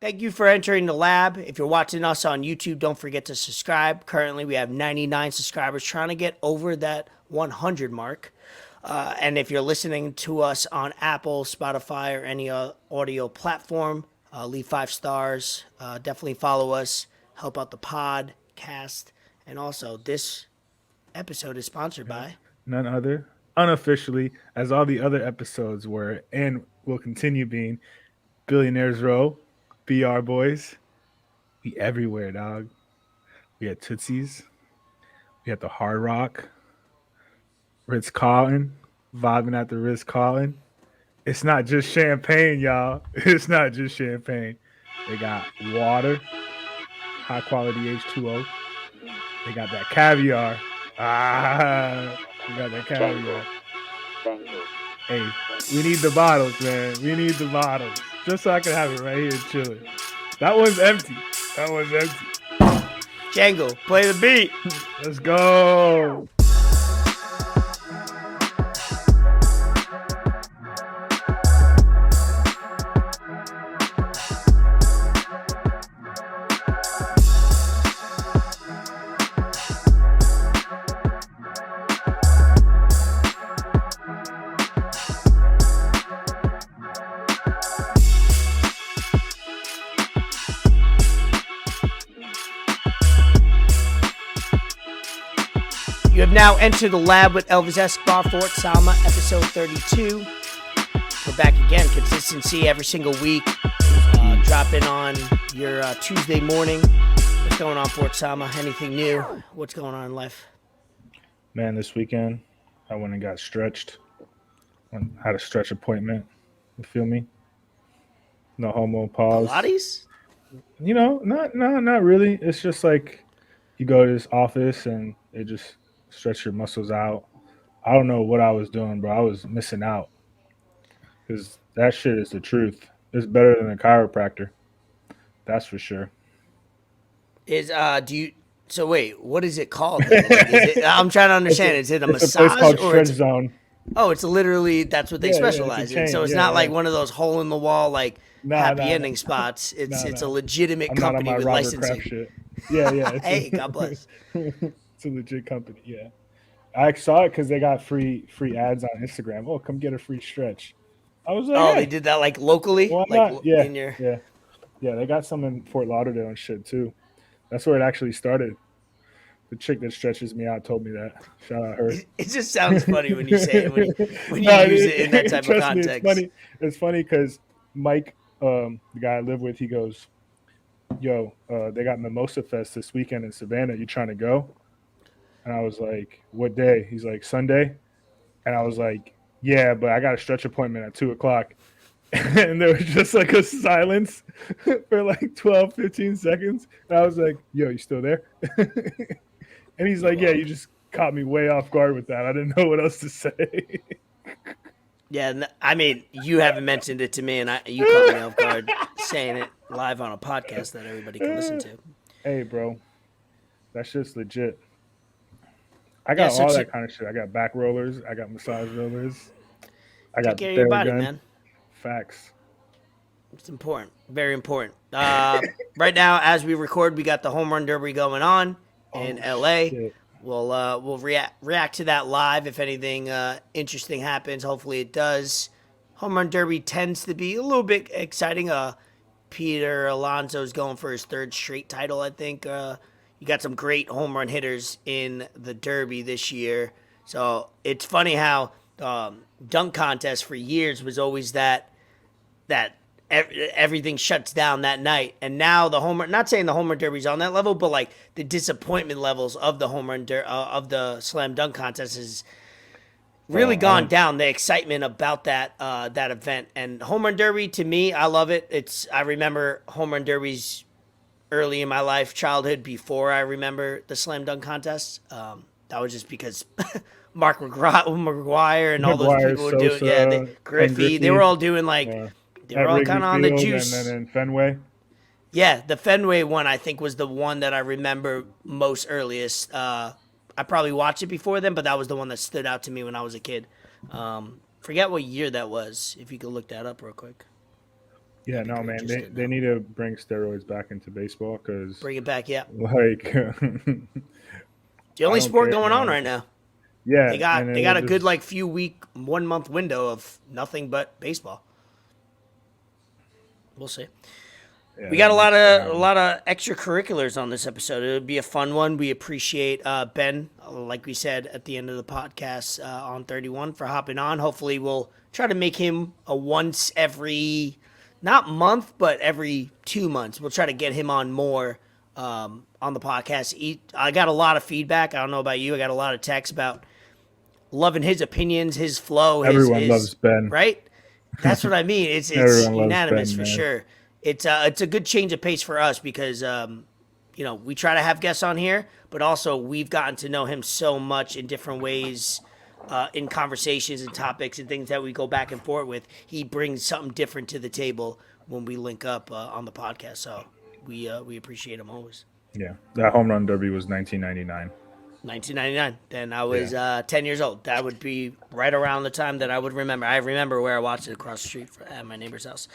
Thank you for entering the lab. If you're watching us on YouTube, don't forget to subscribe. Currently, we have 99 subscribers, trying to get over that 100 mark. And if you're listening to us on Apple, Spotify, or any audio platform, leave 5 stars. Definitely follow us. Help out the podcast. And also, this episode is sponsored by None other, unofficially, as all the other episodes were and will continue being, Billionaires Row, BR Boys. We everywhere, dog. We at Tootsie's. We at the Hard Rock, Ritz Carlton, vibing at the Ritz Carlton. It's not just champagne, y'all. It's not just champagne. They got water, high quality H2O. They got that caviar. We got that caviar. Hey, we need the bottles, man. We need the bottles. Just so I can have it right here chilling. That one's empty. That one's empty. Django. Play the beat. Let's go. You have now entered the lab with Elvis Escobar, Fort Sama, episode 32. We're back again. Consistency every single week. Dropping on your Tuesday morning. What's going on, Fort Sama? Anything new? What's going on in life? Man, this weekend I went and got stretched. Had a stretch appointment. You feel me? No homo pause. Pilates? You know, not really. It's just like you go to this office and they just stretch your muscles out. I don't know what I was doing, bro. I was missing out because that shit is the truth. It's better than a chiropractor. That's for sure. So wait, what is it called? I'm trying to understand. Is it a It's massage a place called or Stretch Zone. Oh, it's literally that's what they Yeah, specialize it's a in. chain. So it's Yeah, not like yeah. one of those hole in the wall like Nah, happy nah, ending spots. It's nah. a legitimate I'm not on company my with Robert licensing. Kraft shit. Yeah. It's Hey, God bless. it's a legit company. Yeah. I saw it because they got free ads on Instagram. Oh, come get a free stretch. I was like, Oh, they hey, did that like locally, why like not? Yeah, in your. yeah, yeah. They got some in Fort Lauderdale and shit too. That's where it actually started. The chick that stretches me out told me that. Shout out her. It just sounds funny when you say it when you No, use it in that type of trust me, it's context. funny. It's funny because Mike, the guy I live with, he goes, "Yo, they got Mimosa Fest this weekend in Savannah. You trying to go?" And I was like, "What day?" He's like, "Sunday." And I was like, "Yeah, but I got a stretch appointment at 2 o'clock." And there was just like a silence for like 12, 15 seconds. And I was like, "Yo, you still there?" And he's like, "Yeah, you just caught me way off guard with that. I didn't know what else to say." Yeah, I mean, you haven't mentioned it to me, and you caught me off guard saying it live on a podcast that everybody can listen to. Hey, bro, that shit's legit. I got all that kind of shit. I got back rollers. I got massage rollers. I Take got care of your body, Theragun. man. Facts. It's important. Very important. Right now, as we record, we got the home run derby going on in LA. Shit. We'll react to that live if anything interesting happens. Hopefully it does. Home run derby tends to be a little bit exciting. Peter Alonso's going for his 3rd straight title, I think. You got some great home run hitters in the derby this year. So it's funny how dunk contest for years was always that everything shuts down that night, and now the home run, not saying the home run derby's on that level, but like the disappointment levels of the home run of the slam dunk contest has really gone down. The excitement about that event, and home run derby, to me, I love it. I remember home run derbies early in my life, childhood, before I remember the slam dunk contest. That was just because Mark McGuire and all those people were doing, Griffey, they were all doing like. Yeah. They were all kind of on the juice. And then in Fenway. Yeah, the Fenway one, I think, was the one that I remember most earliest. I probably watched it before then, but that was the one that stood out to me when I was a kid. Forget what year that was, if you could look that up real quick. Yeah, That'd be no, great man, just to they know. need to bring steroids back into baseball because, Bring it back, yeah. like, The I only don't sport care, going on man. right now. They Yeah, got and they then got we'll a good just like few week 1 month window of nothing but baseball. We'll see. yeah, We got that needs to a happen. lot of extracurriculars on this episode. It would be a fun one. We appreciate Ben, like we said at the end of the podcast on 31 for hopping on. Hopefully, we'll try to make him a once every not month, but every 2 months. We'll try to get him on more on the podcast. I got a lot of feedback. I don't know about you. I got a lot of texts about loving his opinions, his flow, Everyone his loves Ben. right. That's what I mean. It's Everyone loves unanimous Ben, for man. sure. It's a good change of pace for us because we try to have guests on here, but also we've gotten to know him so much in different ways. In conversations and topics and things that we go back and forth with, he brings something different to the table when we link up on the podcast. So we appreciate him always. Yeah, that home run derby was 1999. 1999. Then I was Yeah, 10 years old. That would be right around the time that I would remember. I remember where I watched it across the street at my neighbor's house.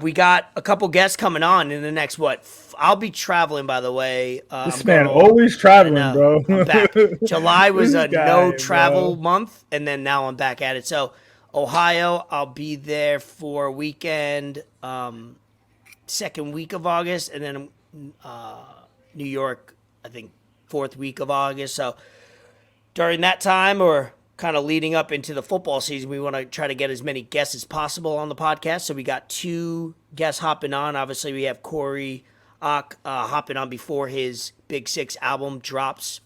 We got a couple guests coming on in the next what? I'll be traveling, by the way. I'm this going man to. always I traveling, know. bro. I'm back. July was This a no guy, travel bro. month, and then now I'm back at it. So Ohio, I'll be there for a weekend, second week of August, and then New York, I think fourth week of August. So during that time or kind of leading up into the football season, we want to try to get as many guests as possible on the podcast. So we got two guests hopping on. Obviously, we have Corey hopping on before his Big Six album drops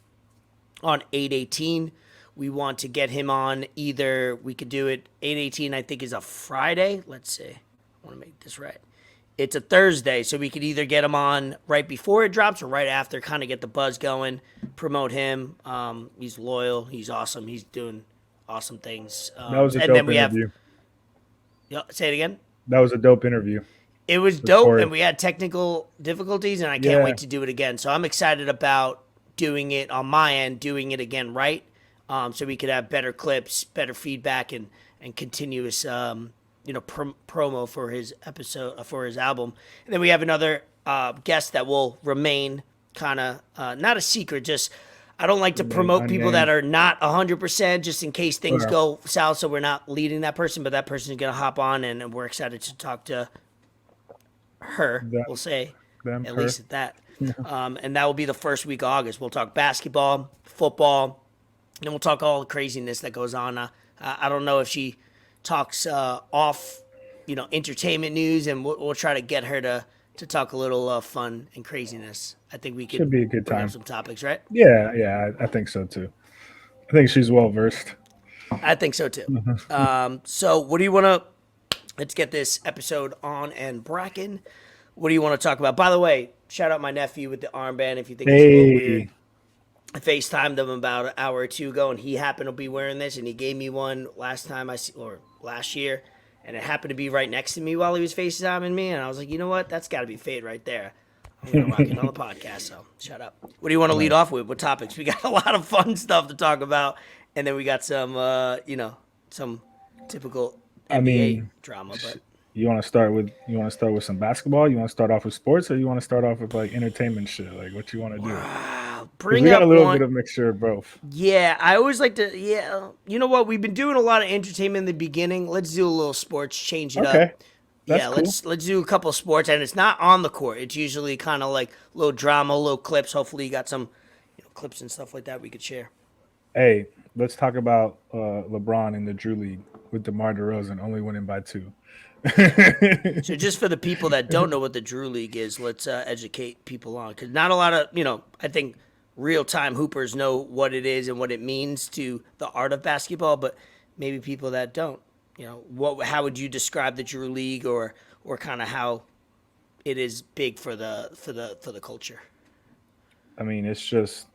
on 8/18. We want to get him on either, we could do it 8/18, I think is a Friday. Let's see. I want to make this right. It's a Thursday, so we could either get him on right before it drops or right after, kind of get the buzz going, promote him. He's loyal. He's awesome. He's doing awesome things. That was a And then dope we have, interview. say it again. That was a dope interview It was with dope, Corey. and we had technical difficulties, and I can't Yeah, wait to do it again. So I'm excited about doing it on my end, doing it again right, so we could have better clips, better feedback, and continuous promo for his episode for his album. And then we have another guest that will remain kind of not a secret, just. I don't like to remain promote people that unnamed. are not 100% just in case things Or go south, so we're not leading that person, but that person is going to hop on, and we're excited to talk to her, them, we'll say, them, at her. least at that. And that will be the first week of August. We'll talk basketball, football, and we'll talk all the craziness that goes on. I don't know if she talks off, entertainment news, and we'll try to get her to talk a little fun and craziness. I think we could Should be a good bring up time. some topics, right? Yeah, I think so too. I think she's well versed. I think so too. So what do you want to? Let's get this episode on and Bracken. What do you want to talk about? By the way, shout out my nephew with the armband. If you think it's a little weird, Hey, I FaceTimed him about an hour or two ago, and he happened to be wearing this, and he gave me one last year, and it happened to be right next to me while he was FaceTiming me, and I was like, you know what? That's got to be fade right there. I'm gonna rock it on the podcast. So shut up. What do you want to lead nice. off with? What topics? We got a lot of fun stuff to talk about, and then we got some, some typical I NBA mean, drama. But you want to start with some basketball? You want to start off with sports, or you want to start off with like entertainment shit? Like what you want to do? Because bring we got a up little one. bit of mixture of both. Yeah, I always like to. Yeah, you know what? We've been doing a lot of entertainment in the beginning. Let's do a little sports, change it up. Okay, that's Yeah, cool. let's do a couple of sports, and it's not on the court. It's usually kind of like little drama, little clips. Hopefully, you got some clips and stuff like that we could share. Hey, let's talk about LeBron in the Drew League with DeMar DeRozan only winning by two. So, just for the people that don't know what the Drew League is, let's educate people on because not a lot of I think real time hoopers know what it is and what it means to the art of basketball, but maybe people that don't, how would you describe the Drew League or kind of how it is big for the culture? I mean, it's just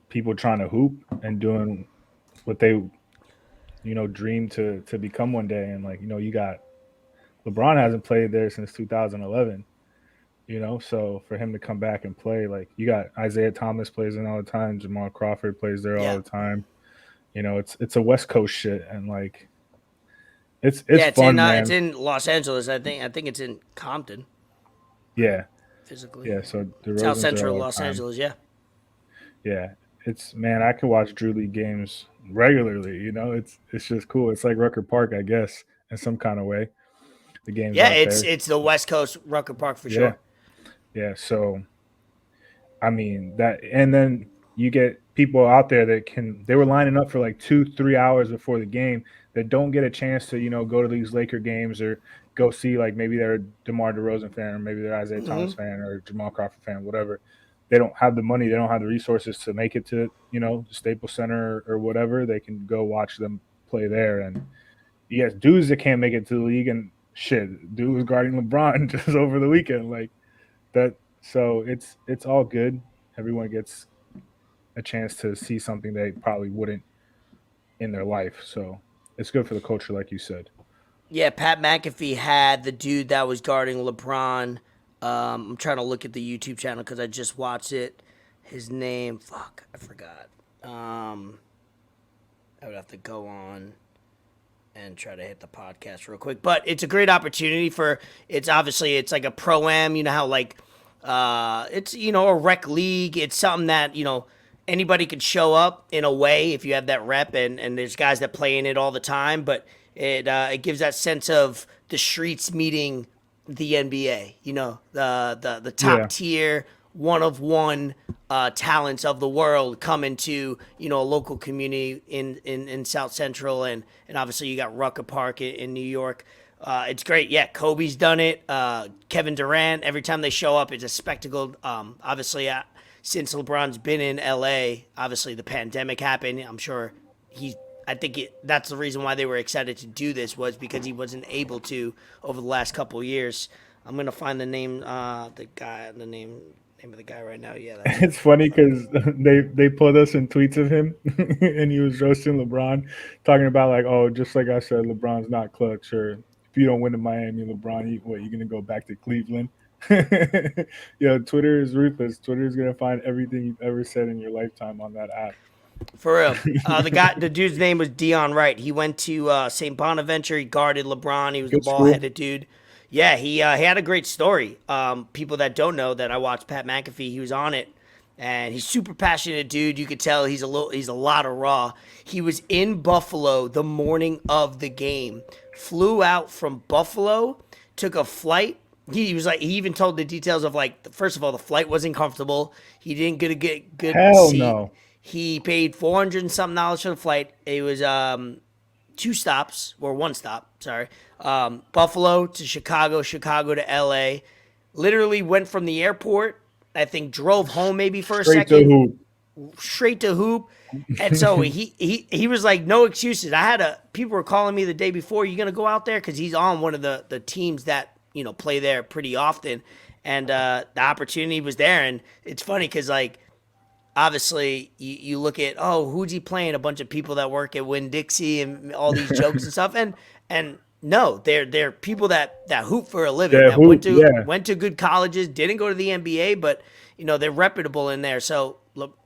people trying to hoop and doing what they dream to become one day. And like you got LeBron hasn't played there since 2011. So for him to come back and play, like you got Isaiah Thomas plays in all the time, Jamal Crawford plays there all Yeah, the time. It's a West Coast shit, and like It's fun, it's man. in Los Angeles. I think it's in Compton Yeah, physically. yeah. So South DeRozan's there Central all the Los time. Angeles. Yeah. Yeah, it's man. I can watch Drew League games regularly. It's just cool. It's like Rucker Park, I guess, in some kind of way. The games Yeah, out there. it's the West Coast Rucker Park for Yeah, sure. yeah. So I mean that, and then you get people out there that can. They were lining up for like 2, 3 hours before the game that don't get a chance to go to these Laker games or go see like maybe they're a DeMar DeRozan fan or maybe they're Isaiah Thomas Hmm. fan or Jamal Crawford fan, whatever. They don't have the money, they don't have the resources to make it to the Staples Center or whatever. They can go watch them play there, and yes, dudes that can't make it to the league and shit. Dude was guarding LeBron just over the weekend, like that. So it's all good. Everyone gets a chance to see something they probably wouldn't in their life. So it's good for the culture, like you said. Yeah, Pat McAfee had the dude that was guarding LeBron. I'm trying to look at the YouTube channel because I just watched it. His name, fuck, I forgot. I would have to go on and try to hit the podcast real quick. But it's a great opportunity for. It's obviously it's like a pro-am. You know how like it's a rec league. It's something that anybody could show up in a way if you have that rep, and there's guys that play in it all the time. But it gives that sense of the streets meeting the NBA. The top Yeah, tier one of one talents of the world coming to a local community in South Central, and obviously you got Rucker Park in New York. It's great. Yeah, Kobe's done it. Kevin Durant. Every time they show up, it's a spectacle. Obviously, since LeBron's been in LA, obviously the pandemic happened. I'm sure he. I think that's the reason why they were excited to do this was because he wasn't able to over the last couple of years. I'm gonna find the name, the name of the guy right now. Yeah, that's it's funny because they put us in tweets of him, and he was roasting LeBron, talking about like, oh, just like I said, LeBron's not clutch, or if you don't win in Miami, LeBron, you gonna go back to Cleveland? Twitter is ruthless. Twitter is gonna find everything you've ever said in your lifetime on that app. for real. The dude's name was Dion Wright. He went to St. Bonaventure. He guarded LeBron. He was the Good ball school. headed dude. Yeah, he had a great story. People that don't know that I watched Pat McAfee, he was on it, and he's super passionate dude. You could tell he's a lot of raw. He was in Buffalo the morning of the game. Flew out from Buffalo, took a flight. He was like he even told the details of like first of all the flight wasn't comfortable. He didn't get a good Hell seat. no. He paid 400 and something dollars for the flight. It was two stops or one stop. Sorry, Buffalo to Chicago, Chicago to L.A. Literally went from the airport. I think drove home maybe for a Straight to second, hoop. straight to hoop. And so he was like, no excuses. People were calling me the day before, you gonna go out there? Because he's on one of the teams that play there pretty often, and the opportunity was there. And it's funny because like obviously you look at who's he playing, a bunch of people that work at Winn Dixie and all these jokes and stuff, and no, they're people that hoop for a living, Yeah, that went hoop. to Yeah, went to good colleges, didn't go to the NBA, but they're reputable in there. So look,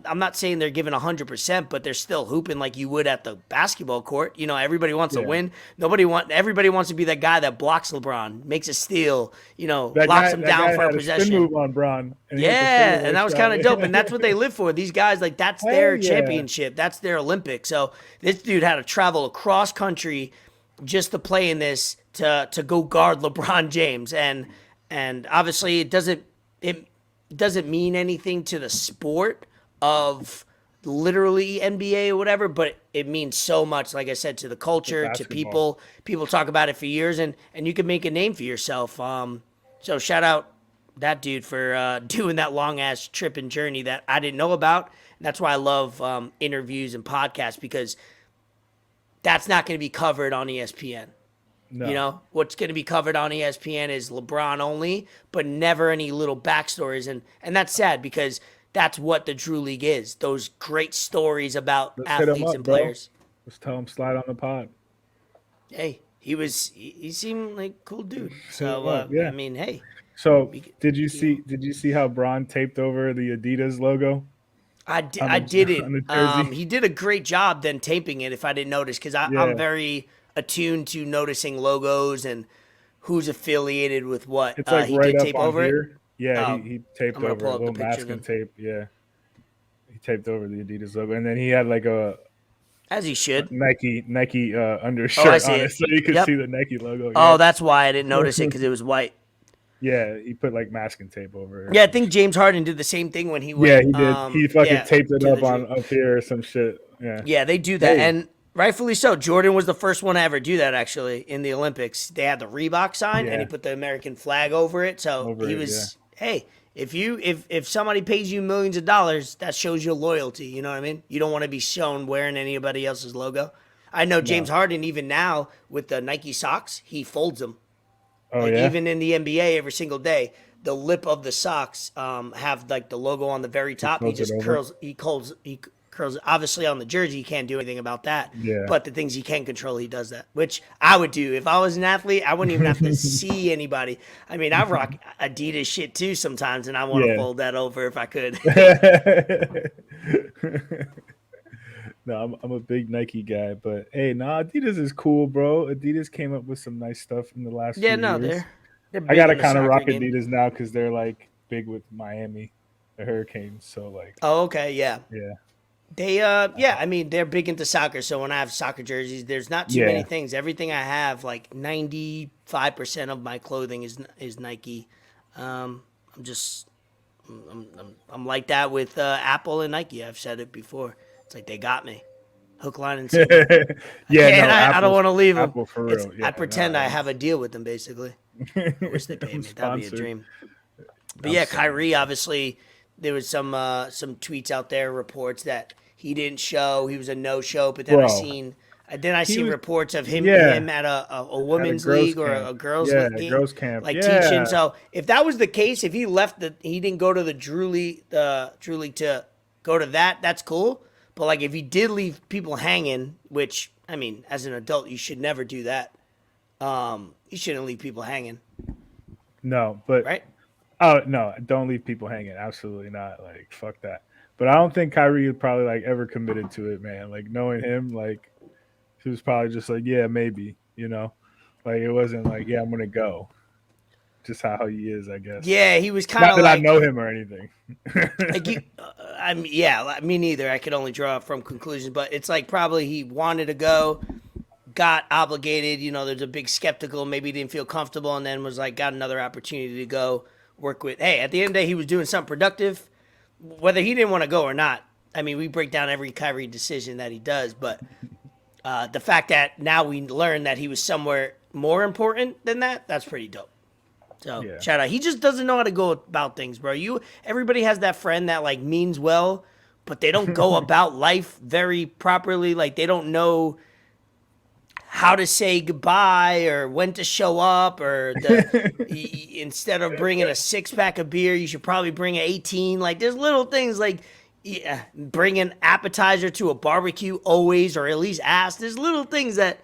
I'm not saying they're giving 100%, but they're still hooping like you would at the basketball court. Everybody wants to yeah. win. Everybody wants to be that guy that blocks LeBron, makes a steal, That locks guy, him that down guy for a had a spin possession. move on Braun, and he hit the Yeah, fadeaway and that was kind of dope, and that's what they shot. live for. These guys, like, that's Hell their yeah. championship, that's their Olympic. So this dude had to travel across country just to play in this to go guard LeBron James, and obviously it doesn't mean anything to the sport of literally NBA or whatever, but it means so much, like I said, to the The culture, to basketball. people. People talk about it for years, and you can make a name for yourself. So shout out that dude for doing that long ass trip and journey that I didn't know about. And that's why I love interviews and podcasts because that's not going to be covered on ESPN. No. What's going to be covered on ESPN is LeBron only, but never any little backstories, and that's sad because that's what the Drew League is. Those great stories about Let's hit him athletes up, and bro. players. Let's tell him slide on the pod. Hey, he seemed like a cool dude. Hit him So up. I Yeah. mean, hey, So we, did you you know, see did you see how Braun taped over the Adidas logo on I the didn't. on the jersey? He did a great job then taping it. If I didn't notice, because I'm Yeah. very attuned to noticing logos and who's affiliated with what. It's like He right did up tape on over it. here. Yeah, Oh, he taped I'm gonna over pull a up the little picture masking then. tape. Yeah, he taped over the Adidas logo, and then he had like a As he should. Nike Oh, I undershirt see on it, it. so you could see Yep. the Nike logo. Oh, Yep. that's why I didn't notice it because it was white. Yeah, he put like masking tape over it or Yeah, I some think shit. James Harden did the same thing when he Yeah, went. he did. He fucking Yeah, taped it to the up Dream. on up here or some shit. Yeah. Yeah, they do that, Hey. and rightfully so. Jordan was the first one to ever do that. Actually, in the Olympics, they had the Reebok sign, and he Yeah. put the American flag over it. So Over he it, was, hey, if somebody pays you millions of dollars, that shows your loyalty. You know what I mean? You don't want to be shown wearing anybody else's logo. I know James No. Harden, even now with the Nike socks, he folds them. Oh Like yeah. even in the NBA, every single day, the lip of the socks have like the logo on the very top. He folds it just over. curls. He curls. Obviously, on the jersey, he can't do anything about that. Yeah. But the things he can control, he does that. Which I would do if I was an athlete. I wouldn't even have to see anybody. I mean, I rock Adidas shit too sometimes, and I want to Yeah. fold that over if I could. No, I'm a big Nike guy, but hey, nah, Adidas is cool, bro. Adidas came up with some nice stuff in the last Yeah, few no, years. they're I big gotta in the kind of soccer rock game. Adidas now because they're like big with Miami, the Hurricanes. So like, Oh, okay, yeah. yeah, They yeah, I mean they're big into soccer, so when I have soccer jerseys, there's not too many yeah, things. Everything I have, like 95% of my clothing is Nike. I'm just I'm like that with Apple and Nike. I've said it before. It's like they got me, hook, line, and sinker. I yeah. can't. No, I don't want to leave them. Apple for It's real. I Yeah, pretend I no, have a deal with them basically. I wish they paid I'm me. That'd be a sponsored. dream. But I'm yeah, saying, Kyrie obviously there was some tweets out there, reports that he didn't show. He was a no show. But then bro. I He seen was, reports of him yeah, at a at a women's girls league or camp. a girls Yeah, game, girls camp. like teaching. Yeah, So if that was the case, if he left he didn't go to the Drew League to go to that, that's cool. But like if he did leave people hanging, which I mean, as an adult, you should never do that. You shouldn't leave people hanging, no, but right? oh no, don't leave people hanging. Absolutely not. Like fuck that. But I don't think Kyrie would probably like ever committed to it, man. Like knowing him, like he was probably just like, yeah, maybe, you know. Like it wasn't like, yeah, I'm gonna go. Just how he is, I guess. Yeah, he was kind Not of that I like know him or anything. you. I mean, yeah, me neither. I could only draw from conclusions, but it's like probably he wanted to go, got obligated. You know, there's a big skeptical. Maybe he didn't feel comfortable, and then was like got another opportunity to go work with. Hey, at the end of the day, he was doing something productive, whether he didn't want to go or not. I mean, we break down every Kyrie decision that he does, but the fact that now we learn that he was somewhere more important than that's pretty dope. So Yeah. shout out. He just doesn't know how to go about things, bro. Everybody has that friend that like means well, but they don't go about life very properly. Like they don't know how to say goodbye or when to show up or instead of bringing a 6-pack of beer, you should probably bring an 18. Like there's little things like bring an appetizer to a barbecue always, or at least ask. There's little things that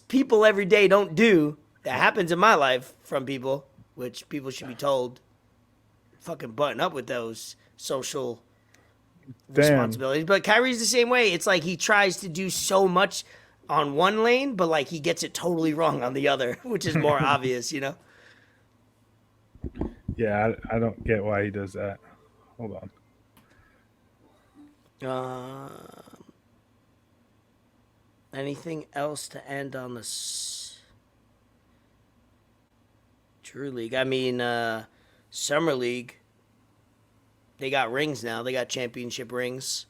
people every day don't do that happens in my life from people, which people should be told. Fucking button up with those social responsibilities. But Kyrie's the same way. It's like he tries to do so much on one lane, but like he gets it totally wrong on the other, which is more obvious, you know? Yeah, I don't get why he does that. Hold on. Anything else to end on this Drew League? I mean, Summer League, they got rings now. They got championship rings,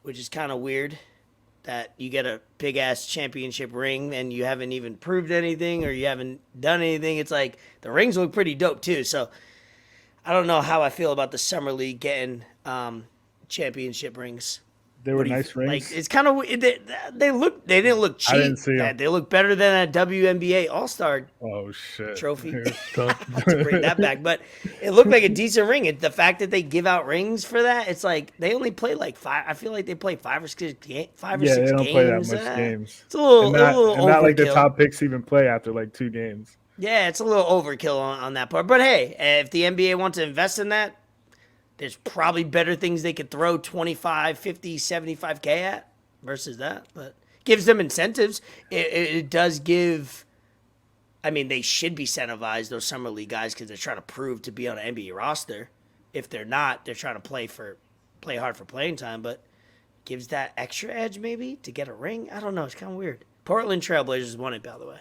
which is kind of weird that you get a big ass championship ring and you haven't even proved anything or you haven't done anything. It's like the rings look pretty dope too. So I don't know how I feel about the Summer League getting championship rings. They were nice rings. Like it's kind of they didn't look cheap. I didn't see 'em. They look better than a WNBA All-Star Oh shit! trophy. Don't- to bring that back, but it looked like a decent ring. The fact that they give out rings for that, it's like they only play like 5. I feel like they play 5 or 6 games. yeah, they don't play that much games. It's a little, and not like the overkill. top picks even play after like 2 games. Yeah, it's a little overkill on that part. But hey, if the NBA wants to invest in that, there's probably better things they could throw 25, 50, 75K at versus that. But gives them incentives. It does give. I mean, they should be incentivized, those summer league guys, because they're trying to prove to be on an NBA roster. If they're not, they're trying to play hard for playing time. But gives that extra edge maybe to get a ring. I don't know. It's kind of weird. Portland Trailblazers won it, by the way.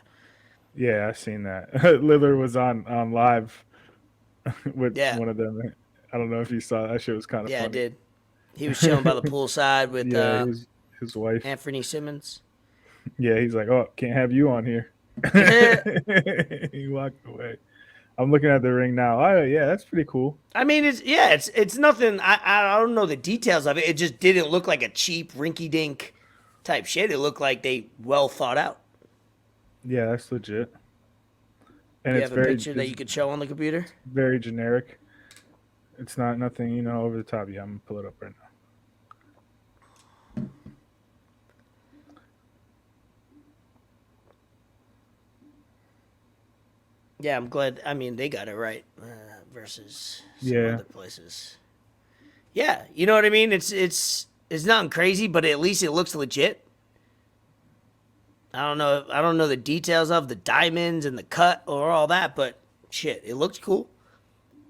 Yeah, I've seen that. Lillard was on live with one of them. I don't know if you saw that. Shit was kind of funny. Yeah, I did. He was chilling by the poolside with his wife, Anthony Simmons. Yeah, he's like, oh, can't have you on here. He walked away. I'm looking at the ring now. Oh yeah, that's pretty cool. I mean, it's nothing. I don't know the details of it. It just didn't look like a cheap rinky dink type shit. It looked like they well thought out. Yeah, that's legit. And you it's have a picture that you could show on the computer? Very generic. It's not nothing, over the top. Yeah, I'm gonna pull it up right now. Yeah, I'm glad. I mean, they got it right versus some other places. Yeah, you know what I mean. It's nothing crazy, but at least it looks legit. I don't know the details of the diamonds and the cut or all that, but shit, it looks cool.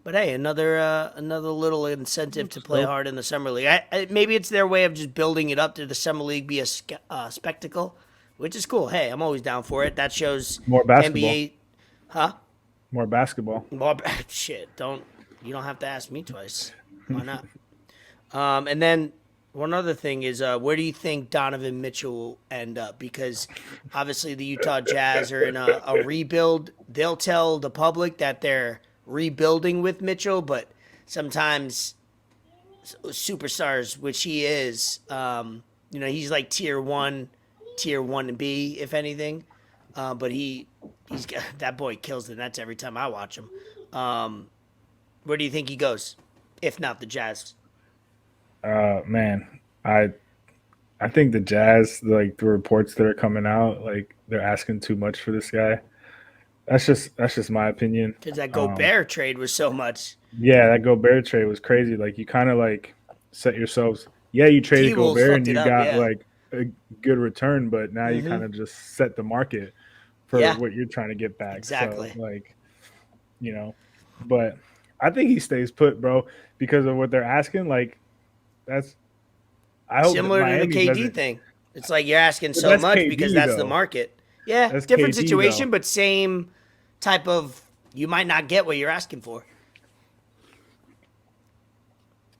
But hey, another little incentive to play hard in the summer league. Maybe it's their way of just building it up to the summer league be a spectacle, which is cool. Hey, I'm always down for it. That shows more basketball. NBA, huh? More basketball. More shit. You don't have to ask me twice. Why not? And then one other thing is, where do you think Donovan Mitchell will end up? Because obviously the Utah Jazz are in a rebuild. They'll tell the public that they're rebuilding with Mitchell, but sometimes superstars, which he is, he's like tier one and B, if anything. But he's got, that boy kills the Nets every time I watch him. Where do you think he goes, if not the Jazz? Man, I think the Jazz, like the reports that are coming out, like they're asking too much for this guy. That's just my opinion. Because that Gobert trade was so much. Yeah, that Gobert trade was crazy. Like you kind of like set yourselves. Yeah, you traded T-Wolves Gobert and you up, got like a good return, but now you kind of just set the market for what you're trying to get back. Exactly. So, like, but I think he stays put, bro, because of what they're asking. Like, that's I hope similar to the KD thing. It's like you're asking so much KD, because that's the market. Yeah, that's different KD, situation, but same type of. You might not get what you're asking for.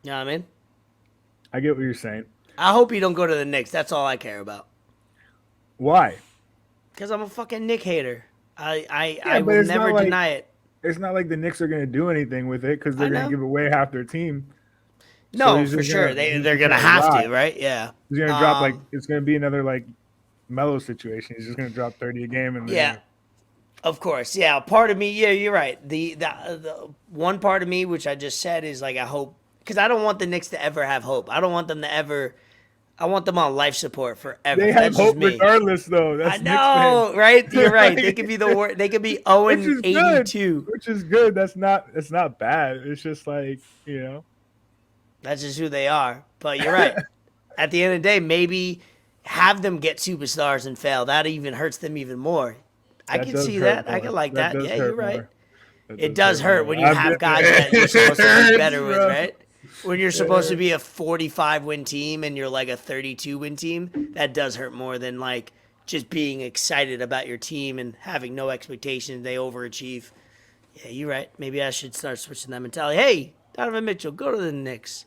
You know what I mean? I get what you're saying. I hope you don't go to the Knicks. That's all I care about. Why? Because I'm a fucking Knick hater. I will never deny it. It's not like the Knicks are going to do anything with it because they're going to give away half their team. No, so for sure. They're going to have to, right? Yeah. He's going to drop, like, it's going to be another, like, Melo situation. He's just going to drop 30 a game. And of course. Yeah. Part of me, you're right. The one part of me, which I just said, is like, I hope, because I don't want the Knicks to ever have hope. I don't want them to ever. I want them on life support forever. They have hope regardless, though. That's I know, right? You're right. They could be the worst. They could be 0-82, which is good. That's not bad. It's just like that's just who they are. But you're right. At the end of the day, maybe have them get superstars and fail. That even hurts them even more. I can see that. I can like that. Yeah, you're right. It does hurt when you have guys that you're supposed to be better with, right? When you're supposed to be a 45-win team and you're like a 32-win team, that does hurt more than like just being excited about your team and having no expectations. They overachieve. Yeah, you're right. Maybe I should start switching that mentality. Hey, Donovan Mitchell, go to the Knicks.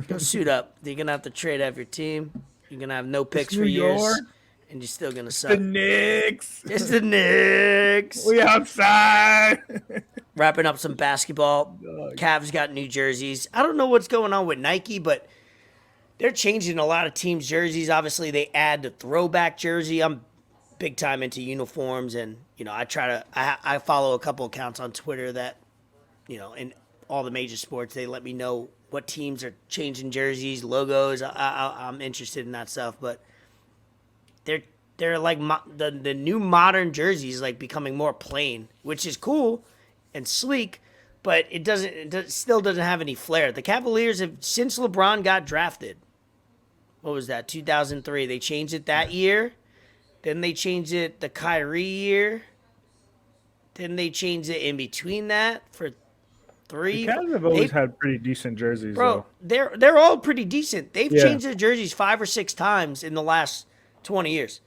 Go suit up. You're going to have to trade out your team. You're going to have no picks for years. And you're still going to suck. The Knicks. It's the Knicks. We outside. Wrapping up some basketball. Cavs got new jerseys. I don't know what's going on with Nike, but they're changing a lot of teams' jerseys. Obviously, they add the throwback jersey. I'm big time into uniforms, and I follow a couple accounts on Twitter that, in all the major sports, they let me know what teams are changing jerseys, logos. I'm interested in that stuff, but they're like the new modern jerseys like becoming more plain, which is cool and sleek, but it still doesn't have any flair. The Cavaliers have, since LeBron got drafted, what was that? 2003. They changed it that year. Then they changed it the KYRIE year. Then they changed it in between that for The 3. Cavs have always had pretty decent jerseys, Bro, though. they're all pretty decent. They've Yeah. changed their jerseys 5 or 6 times in the last 20 years,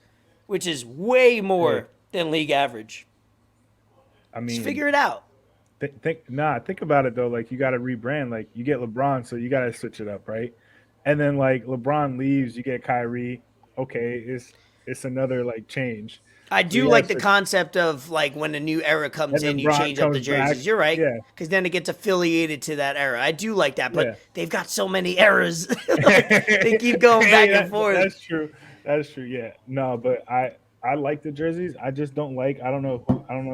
which is way more than league average. I mean, Just figure it out. Think about it though. Like you got to rebrand. Like you get LeBron, so you got to switch it up, right? And then like LeBron leaves, you get Kyrie. Okay, it's another like change. I So do you like gotta the switch- concept of like when a new era comes And in, then you Bron change up the comes back. jerseys. You're right, Yeah. because then it gets affiliated to that era. I do like that, but Yeah. they've got so many eras. Like, they keep going back and forth. That's true. That's true. Yeah. No, but I like the jerseys. I just don't like. I don't know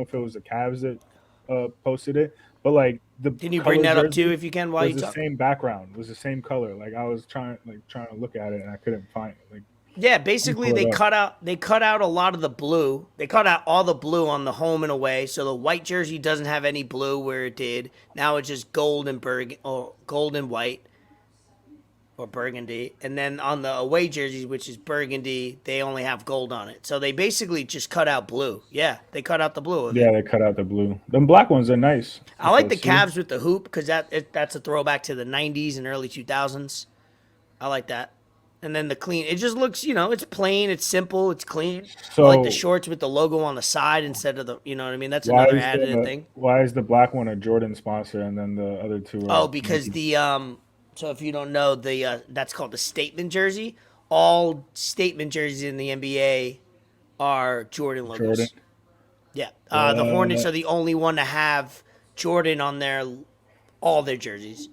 if it was the Cavs that posted it, but like the Can you color bring that up jersey too if you can while was you the talk? same background, was the same color. Like I was trying to look at it and I couldn't find it. Like Yeah, basically pull they it up. cut out a lot of the blue. They cut out all the blue on the home and away, so the white jersey doesn't have any blue where it did. Now it's just gold and gold and white or burgundy. And then on the away jerseys, which is burgundy, they only have gold on it. So they basically just cut out blue. Yeah, they cut out the blue of it. Yeah, they cut out the blue. Them black ones are nice. I like the See? Cavs with the hoop because that's a throwback to the 90s and early 2000s. I like that. And then the clean, it just looks, it's plain, it's simple, it's clean. I like the So shorts with the logo on the side instead of the, you know what I mean? That's why another is added thing. why is the black one a Jordan sponsor and then the other two are Oh, because so if you don't know, that's called the statement jersey. All statement jerseys in the NBA are Jordan logos. Jordan? Yeah. The Hornets are the only one to have Jordan on all their jerseys.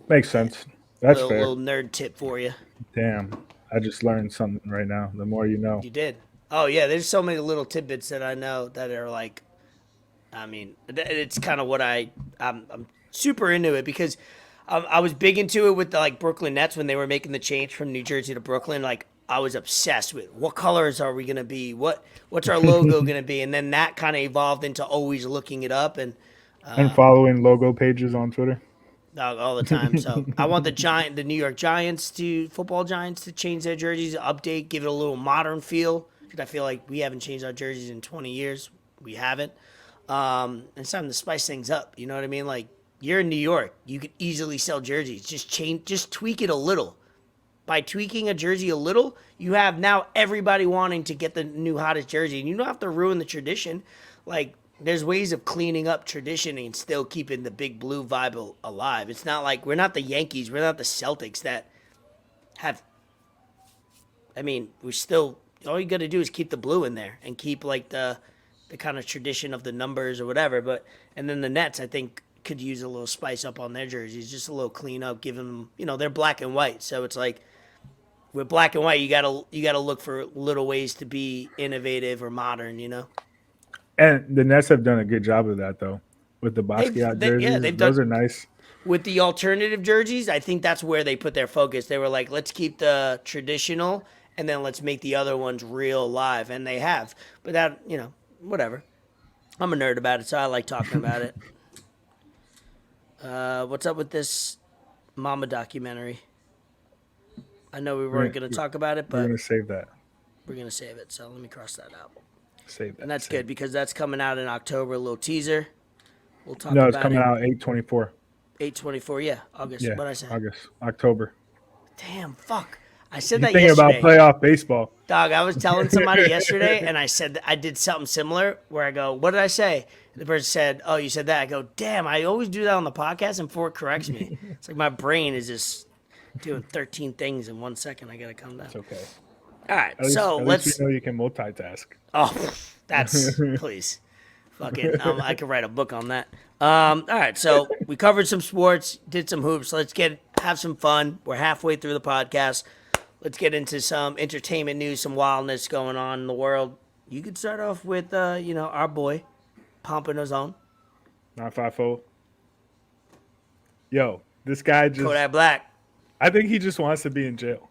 Makes sense. That's fair. Little nerd tip for you. Damn, I just learned something right now. The more you know. You did. Oh yeah, there's so many little tidbits that I know that are like, I mean, it's kind of what I'm super into it because I was big into it with the like Brooklyn Nets when they were making the change from New Jersey to Brooklyn. Like I was obsessed with what colors are we gonna be, what's our logo gonna be, and then that kind of evolved into always looking it up and following logo pages on Twitter. all the time. So I want the New York Giants football Giants to change their jerseys, update, give it a little modern feel. Because I feel like we haven't changed our jerseys in 20 years. We haven't. It's time to spice things up. You know what I mean? Like you're in New York, you could easily sell jerseys. Just tweak it a little. By tweaking a jersey a little, you have now everybody wanting to get the new hottest jersey, and you don't have to ruin the tradition. Like there's ways of cleaning up tradition and still keeping the big blue vibe alive. It's not like we're not the Yankees, we're not the Celtics that have. I mean, we're still all you got to do is keep the blue in there and keep like the kind of tradition of the numbers or whatever. And then the Nets, I think, could use a little spice up on their jerseys, just a little clean up, give them, they're black and white, so it's like with black and white, you gotta look for little ways to be innovative or modern, And the Nets have done a good job of that though, with the Basquiat jerseys. Those are nice. With the alternative jerseys, I think that's where they put their focus. They were like, let's keep the traditional, and then let's make the other ones real live, and they have. But that, whatever. I'm a nerd about it, so I like talking about it. What's up with this Mama documentary? I know we weren't going to talk about it, but We're gonna save that. we're going to save it. So let me cross that out. Save that. And that's good because that's coming out in October. A little teaser. We'll talk No, about it's coming it. out 8/24. 8/24. Yeah, August. Yeah, What I say? August, October. Damn, fuck. I said You're that thinking yesterday. about playoff baseball. Dog, I was telling somebody yesterday, and I said I did something similar where I go, what did I say? The person said, oh, you said that. I go, damn, I always do that on the podcast, and before it corrects me. It's like my brain is just doing 13 things in 1 second. I got to calm down. It's okay. All right, At so least let's. we know you can multitask. Oh, that's please. Fucking, I could write a book on that. All right, so we covered some sports, did some hoops. Let's have some fun. We're halfway through the podcast. Let's get into some entertainment news, some wildness going on in the world. You could start off with, our boy, Pompano's own 950. Yo, this guy just. Kodak Black. I think he just wants to be in jail.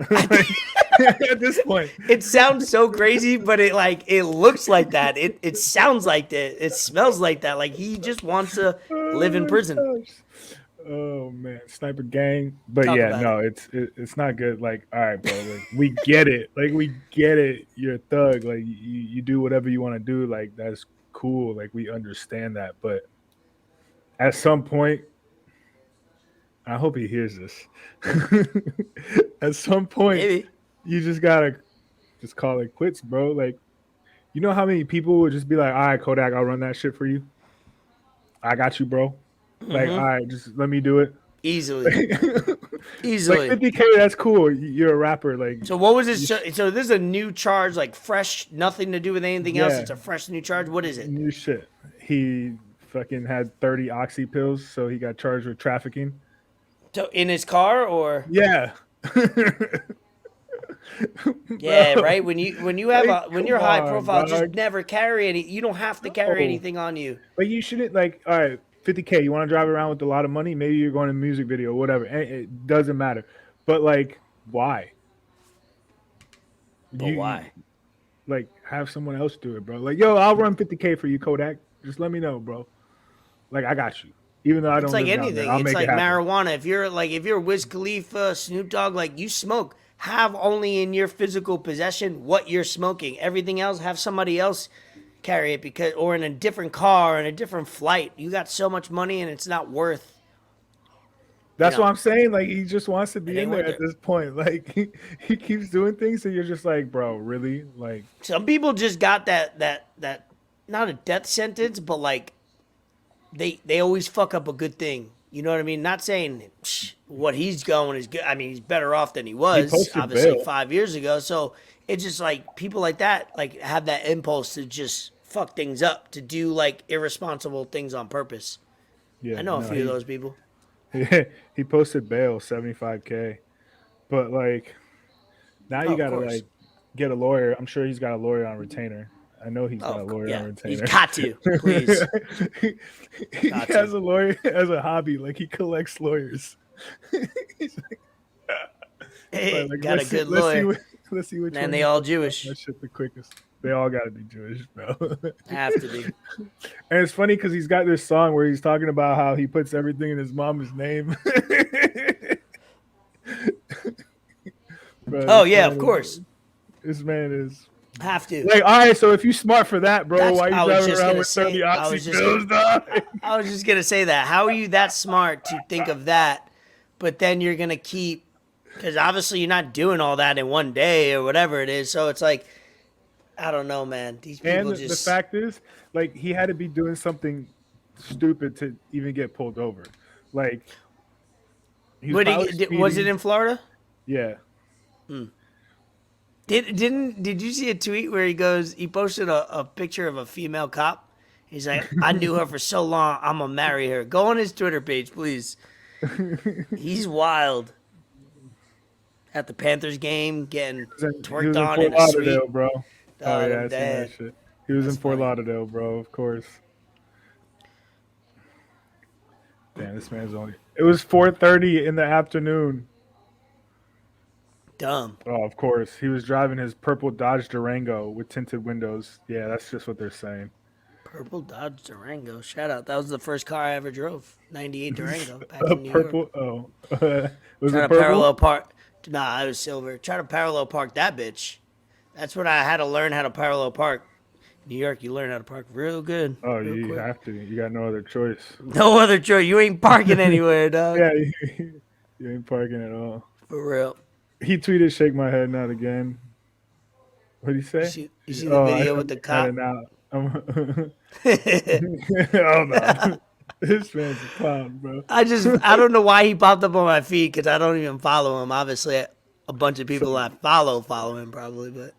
At this point, It sounds so crazy, but it looks like that. It sounds like that. It smells like that. Like he just wants to live in prison. Oh man, sniper gang. But Talk yeah, about it. no, it's not good. Like, all right, bro. Like, we get it. Like, we get it. You're a thug. Like, you do whatever you want to do. Like, that's cool. Like, we understand that. But at some point, I hope he hears this. At some point, Maybe. you just gotta just call it quits, bro. Like, you know how many people would just be like, all right, Kodak, I'll run that shit for you. I got you, bro. Like, all right, just let me do it. Easily. Like Easily. 50K, that's cool. You're a rapper. Like, So what was it? So this is a new charge, like fresh, nothing to do with anything else. yeah, It's a fresh new charge. What is it? new shit. He fucking had 30 oxy pills, so he got charged with trafficking. So in his car or Yeah. yeah, Bro, right. When you have like, when you're come high on, profile, just dog. never carry any. You don't have to carry No. anything on you. Like, you shouldn't, like, all right, 50K, you want to drive around with a lot of money? Maybe you're going to a music video, whatever. It doesn't matter. But, like, why? But why? Like, have someone else do it, bro. Like, yo, I'll run 50K for you, Kodak. Just let me know, bro. Like, I got you. Even though I It's don't like live down there, anything. I'll It's make it like happen. marijuana. If you're Wiz Khalifa, Snoop Dogg, like you smoke, have only in your physical possession what you're smoking. Everything else, have somebody else carry it because, or in a different car, in a different flight. You got so much money and it's not worth. That's know, what I'm saying. Like, he just wants to be ain't in there worth at it. this point. Like, he keeps doing things, so you're just like, bro, really? Like, Some people just got that not a death sentence, but like they always fuck up a good thing. You know what I mean? Not saying what he's going is good. I mean, he's better off than he he was posted obviously bail. 5 years ago. So it's just like people like that like have that impulse to just fuck things up, to do like irresponsible things on purpose. I Yeah, know a no, few of those people. he posted bail 75K. But like, now Oh, you of gotta course. like get a lawyer. I'm sure he's got a lawyer on retainer. I know he's got a lawyer on Yeah. He's retainer. got to, please. he Got has to. a lawyer as a hobby. Like, he collects lawyers. He's Hey, like, got a good let's see lawyer. let's see which And one they can all fucking up that Jewish. shit the quickest. They all gotta be Jewish, bro. Have to be. And it's funny because he's got this song where he's talking about how he puts everything in his mama's name. Bro, Oh yeah, of course. this man is Have to. like, all right. So if you smart for that, bro, That's why you I was driving just around gonna with 30 say oxy pills, dog? I was just gonna say that. How are you that smart to think of that, but then you're gonna keep because obviously you're not doing all that in one day or whatever it is. So it's like I don't know, man. These And people the just. fact is, like, he had to be doing something stupid to even get pulled over. Like, he was What probably was it speeding. in Florida? Yeah. Did you see a tweet where he posted a picture of a female cop? He's like, I knew her for so long, I'm gonna marry her. Go on his Twitter page, please. He's wild. At the Panthers game, getting He was twerked in on Fort in a suite. Lauderdale, bro. Oh God, yeah, I'm I seen that dead. shit. He was That's in Fort funny. Lauderdale, bro. Of course. Damn, this man's only. It was 4:30 in the afternoon. Dumb. Oh, of course. He was driving his purple Dodge Durango with tinted windows. Yeah, that's just what they're saying. Purple Dodge Durango. Shout out. That was the first car I ever drove. 98 Durango back A in New York. purple. Oh, was Try it to purple? parallel park. Nah, I was silver. Try to parallel park that bitch. That's what I had to learn how to parallel park. New York, you learn how to park real good, Oh, real you quick. have to. You got no other choice. No other choice. You ain't parking anywhere, dog. Yeah, you ain't parking at all. For real. He tweeted, "Shake my head, not again." What did he say? You see the Oh, video with the had cop? an out. Oh no, this man's a clown, bro. I don't know why he popped up on my feed because I don't even follow him. Obviously, a bunch of So, people I follow him probably, but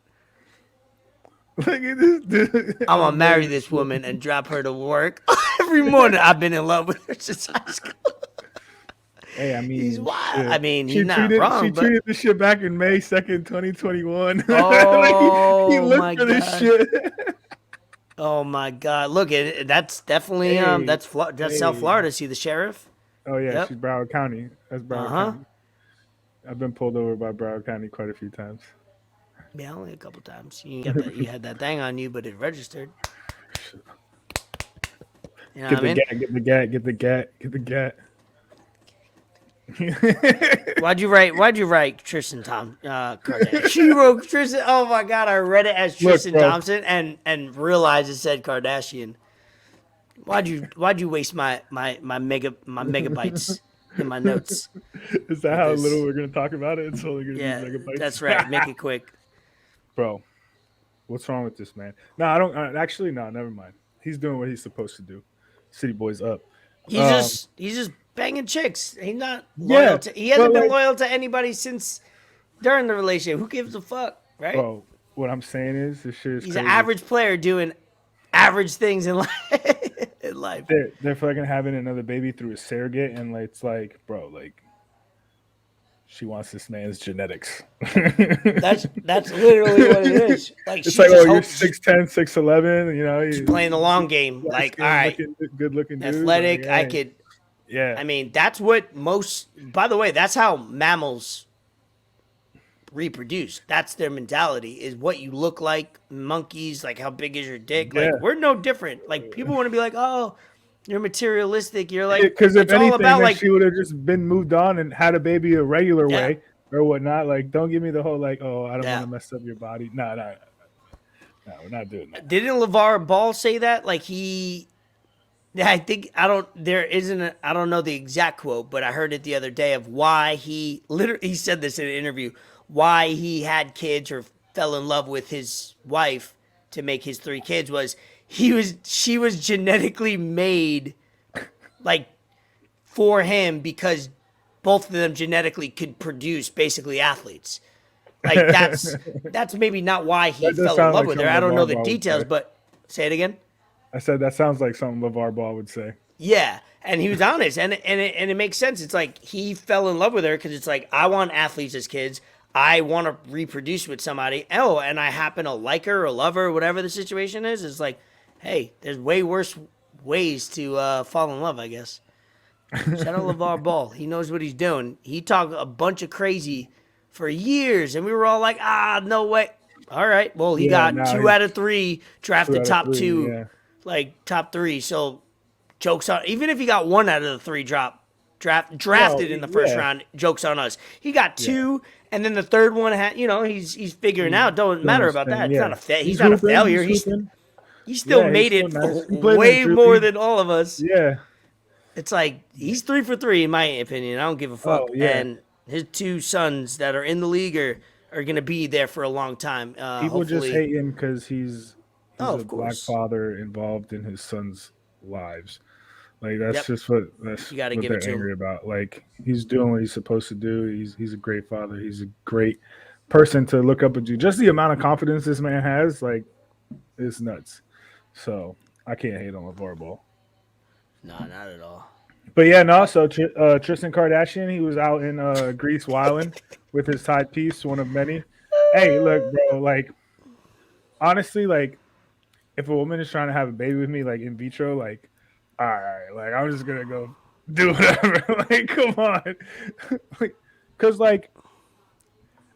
look at this dude. I'm I'll gonna marry marry this this woman. woman and drop her to work every morning. I've been in love with her since high school. Hey, I He's mean, wild. I shit. mean, She he's not tweeted. She wrong, but tweeted this shit back in May 2nd, 2021. Like, he oh looked my for this god. shit. Oh my God! Look, that's definitely Hey, that's South hey. Florida. See the sheriff? Oh yeah, Yep. she's Broward County. That's Uh Broward huh. County. I've been pulled over by Broward County quite a few times. Yeah, only a couple times. You got that. You had that thing on you, but it registered. You know what Get I the mean? gat, get the gat, get the gat, get the gat. Why'd you write Tristan Kardashian? She wrote Tristan. Oh my god, I read it as Look, Tristan bro. Thompson and realized it said Kardashian. Why'd you waste my megabytes in my notes? Is that how little we're gonna talk about it? It's only gonna Yeah, be megabytes. that's right. Make it quick. Bro, what's wrong with this man? No, I don't. Actually, no, never mind. He's doing what he's supposed to do. City boys up. He's just banging chicks. He's not Yeah, loyal to. He hasn't but been like, loyal to anybody since during the relationship. Who gives a fuck, right? bro, what I'm saying is this shit is He's crazy. an average player doing average things in life. They're fucking having another baby through a surrogate, and like, it's like, bro, like, she wants this man's genetics. That's literally what it is. Like It's she like, just oh, you're hopes 6'10", 6'11", you know, she's playing the long game. Like, all right, good looking dude, athletic. like, I hey. could. Yeah. I mean, that's what most. By the way, that's how mammals reproduce. That's their mentality. Is what you look like. Monkeys, like how big is your dick? Yeah. Like we're no different. Like people want to be like, oh, you're materialistic. You're like, Because if it's all anything, about then like she would have just been moved on and had a baby a regular Yeah. way or whatnot. Like, don't give me the whole like, oh, I don't Yeah. want to mess up your body. No, we're not doing that. Didn't LeVar Ball say that? Like he, yeah, I think I don't. There isn't. I don't know the exact quote, but I heard it the other day of why he literally he said this in an interview. Why he had kids or fell in love with his wife to make his 3 kids was she was genetically made like for him because both of them genetically could produce basically athletes. Like that's maybe not why he fell in love with her. I don't know the details, but say it again. I said that sounds like something LeVar Ball would say. Yeah, and he was honest, and it makes sense. It's like he fell in love with her because it's like I want athletes as kids. I want to reproduce with somebody. Oh, and I happen to like her or love her, whatever the situation is. It's like, hey, there's way worse ways to fall in love, I guess. Shout out LeVar Ball. He knows what he's doing. He talked a bunch of crazy for years, and we were all like, no way. All right, well, he got 2 out of 3 drafted top 2, yeah. like top 3. So jokes on, even if he got 1 out of the 3 drafted in the first round, jokes on us. He got 2, and then the third one had, he's figuring out. Don't matter about that. It's not he's not a failure. He still made it way more than all of us. Yeah. It's like he's 3 for 3 in my opinion. I don't give a fuck. Oh, yeah. And his 2 sons that are in the league are gonna be there for a long time. People hopefully. just hate him because he's a black course. father involved in his sons' lives. Like that's just what you gotta what give they're it to angry him. about. Like he's doing what he's supposed to do. He's a great father. He's a great person to look up to. Just the amount of confidence this man has, like, is nuts. So I can't hate on LeVar Ball. No, not at all. But yeah, no. So Tristan Kardashian, he was out in Greece wilding with his side piece, one of many. Hey, look, bro. Like, honestly, like, if a woman is trying to have a baby with me, like in vitro, like, all right, like I'm just gonna go do whatever. Like, come on, because like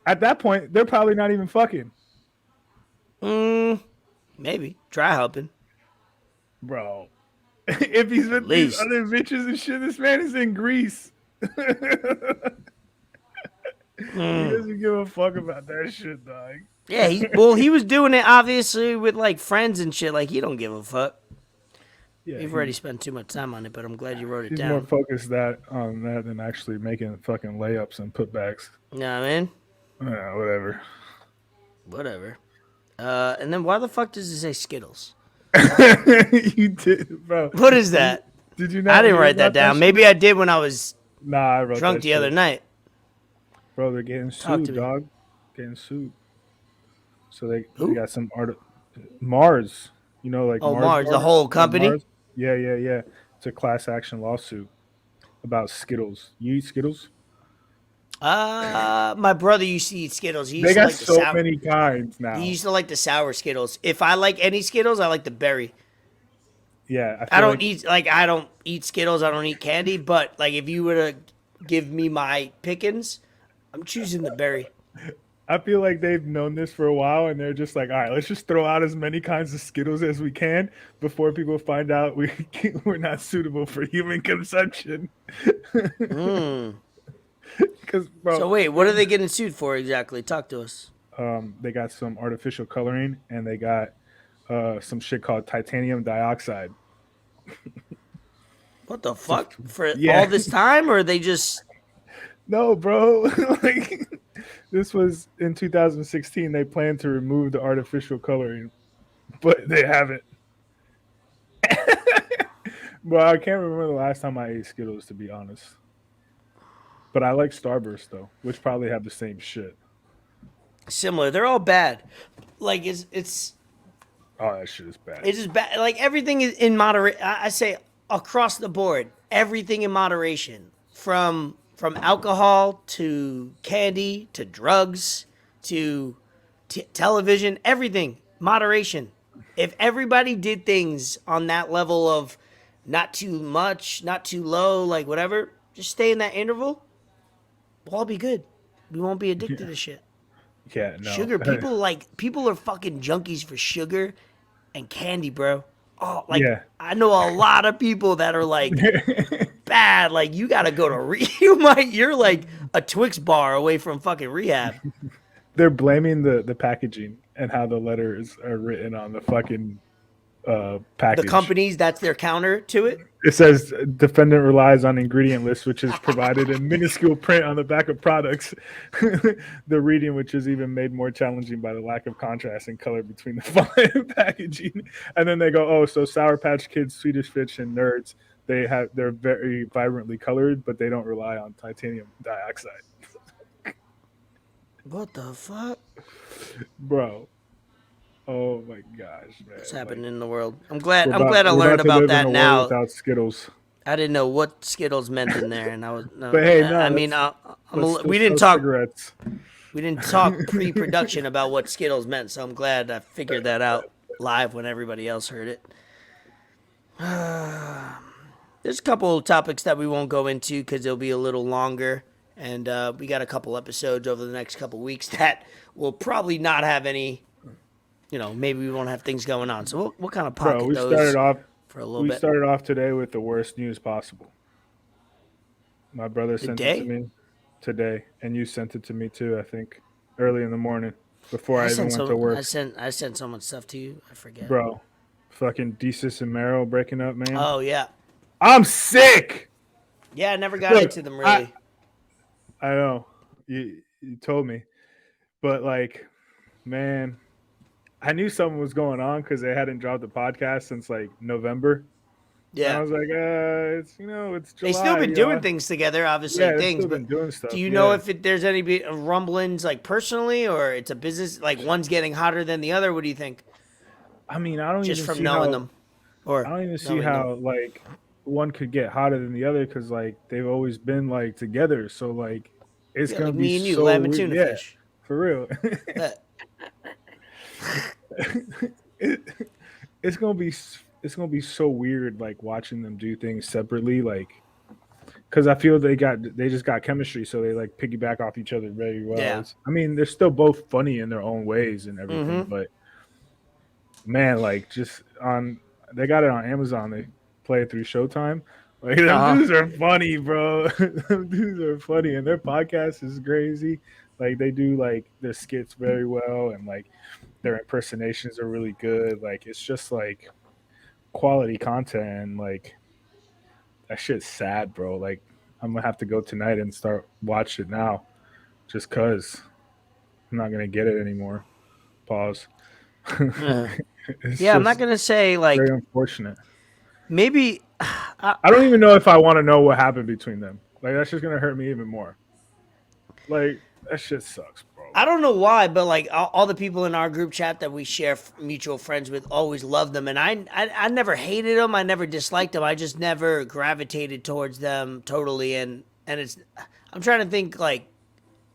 at that point they're probably not even fucking. Maybe try helping, bro. If he's with these other bitches and shit, this man is in Greece. He doesn't give a fuck about that shit, dog. Yeah, he was doing it obviously with like friends and shit. Like he don't give a fuck. Yeah, you've already spent too much time on it, but I'm glad you wrote it down. He's more focused on that than actually making fucking layups and putbacks. You know what I mean? Yeah, whatever. Whatever. And then why the fuck does it say Skittles? You did, bro. What is that? Did you not? I didn't write that down. Maybe I did when I was I wrote drunk the other night. Bro, they're getting sued, dog. Getting sued. So they got some Mars. You know, like Mars, the whole company? Mars. Yeah. It's a class action lawsuit about Skittles. You eat Skittles? My brother used to eat Skittles. They got so many kinds now. He used to like the sour Skittles. If I like any Skittles, I like the berry. Yeah, I don't eat Skittles. I don't eat candy. But like, if you were to give me my pickings, I'm choosing the berry. I feel like they've known this for a while, and they're just like, all right, let's just throw out as many kinds of Skittles as we can before people find out we're not suitable for human consumption. Because So bro, wait, what are they getting sued for exactly? Talk to us. they got some artificial coloring and they got some shit called titanium dioxide. What the So, fuck? For all yeah, this time, or they just no, bro. Like this was in 2016. They planned to remove the artificial coloring, but they haven't. Well, I can't remember the last time I ate Skittles, to be honest. But I like Starburst though, which probably have the same shit. similar? They're all bad. Like it's Oh, that shit is bad. it's just bad. Like everything is in moderation. I say across the board, everything in moderation. From alcohol to candy to drugs to television, everything moderation. If everybody did things on that level of not too much, not too low, like whatever, just stay in that interval, we'll all be good. We won't be addicted to shit. Yeah, no. Sugar, people are fucking junkies for sugar and candy, bro. Oh, like Yeah. I know a lot of people that are like bad. Like you gotta go to you're like a Twix bar away from fucking rehab. They're blaming the packaging and how the letters are written on the fucking The package. companies, that's their counter to it. It says defendant relies on ingredient list, which is provided in minuscule print on the back of products. The reading, which is even made more challenging by the lack of contrast and color between the font and packaging. And then they go, "Oh, so Sour Patch Kids, Swedish Fish, and Nerds, they're very vibrantly colored, but they don't rely on titanium dioxide." What the fuck? Bro, oh my gosh, man! What's Like, happening in the world? I'm glad. we're I'm about glad I we're learned about to about live in that a world now. without Skittles. I didn't know what Skittles meant in there, and I was. No, But hey, I no, mean, let's still we sell didn't talk. cigarettes. We didn't talk pre-production about what Skittles meant, so I'm glad I figured that out live when everybody else heard it. There's a couple of topics that we won't go into because they'll be a little longer, and we got a couple episodes over the next couple weeks that will probably not have any. Maybe we won't have things going on, so we'll kind of Bro, pocket those for a little we bit. started off today with the worst news possible. My brother sent it to Today, me today, and you sent it to me too, I think, early in the morning before I I even sent went to some. work. I sent so much stuff to you. I forget. Bro, fucking DESUS and MERO breaking up, man. Oh yeah, I'm sick. yeah. I never got Look, into them I really. I know. You told me. But like, man, I knew something was going on because they hadn't dropped the podcast since like November. And I Yeah. was like, it's They still July, been doing things together, obviously Yeah, they've things. still But been doing do stuff. you know Yeah. if there's any rumblings like personally, or it's a business? Like one's getting hotter than the other. What do you think? I mean, Just from knowing them, I or don't even see knowing them. how like one could get hotter than the other because like they've always been like together. So like it's Yeah, gonna like be me and you, so lamb and weird. tuna Yeah, fish. for real. But it, it's gonna be so weird like watching them do things separately like because I feel they just got chemistry so they like piggyback off each other very well. yeah. I mean they're still both funny in their own ways and everything, Mm-hmm. but man, like just on they got it on Amazon. They play it through Showtime. Like them Uh huh. dudes are funny, bro. Them dudes are funny, and their podcast is crazy. Like they do like their skits very well, and like their impersonations are really good. Like it's just like quality content, and like that shit's sad, bro. Like I'm gonna have to go tonight and start watch it now, just cause I'm not gonna get it anymore. Pause. Yeah. It's Yeah. I'm not just gonna say very like unfortunate. maybe. I don't even know if I want to know what happened between them. Like that's just gonna hurt me even more. Like that shit sucks, bro. I don't know why, but like all the people in our group chat that we share mutual friends with always love them, and I never hated them, I never disliked them, I just never gravitated towards them totally, and it's I'm trying to think like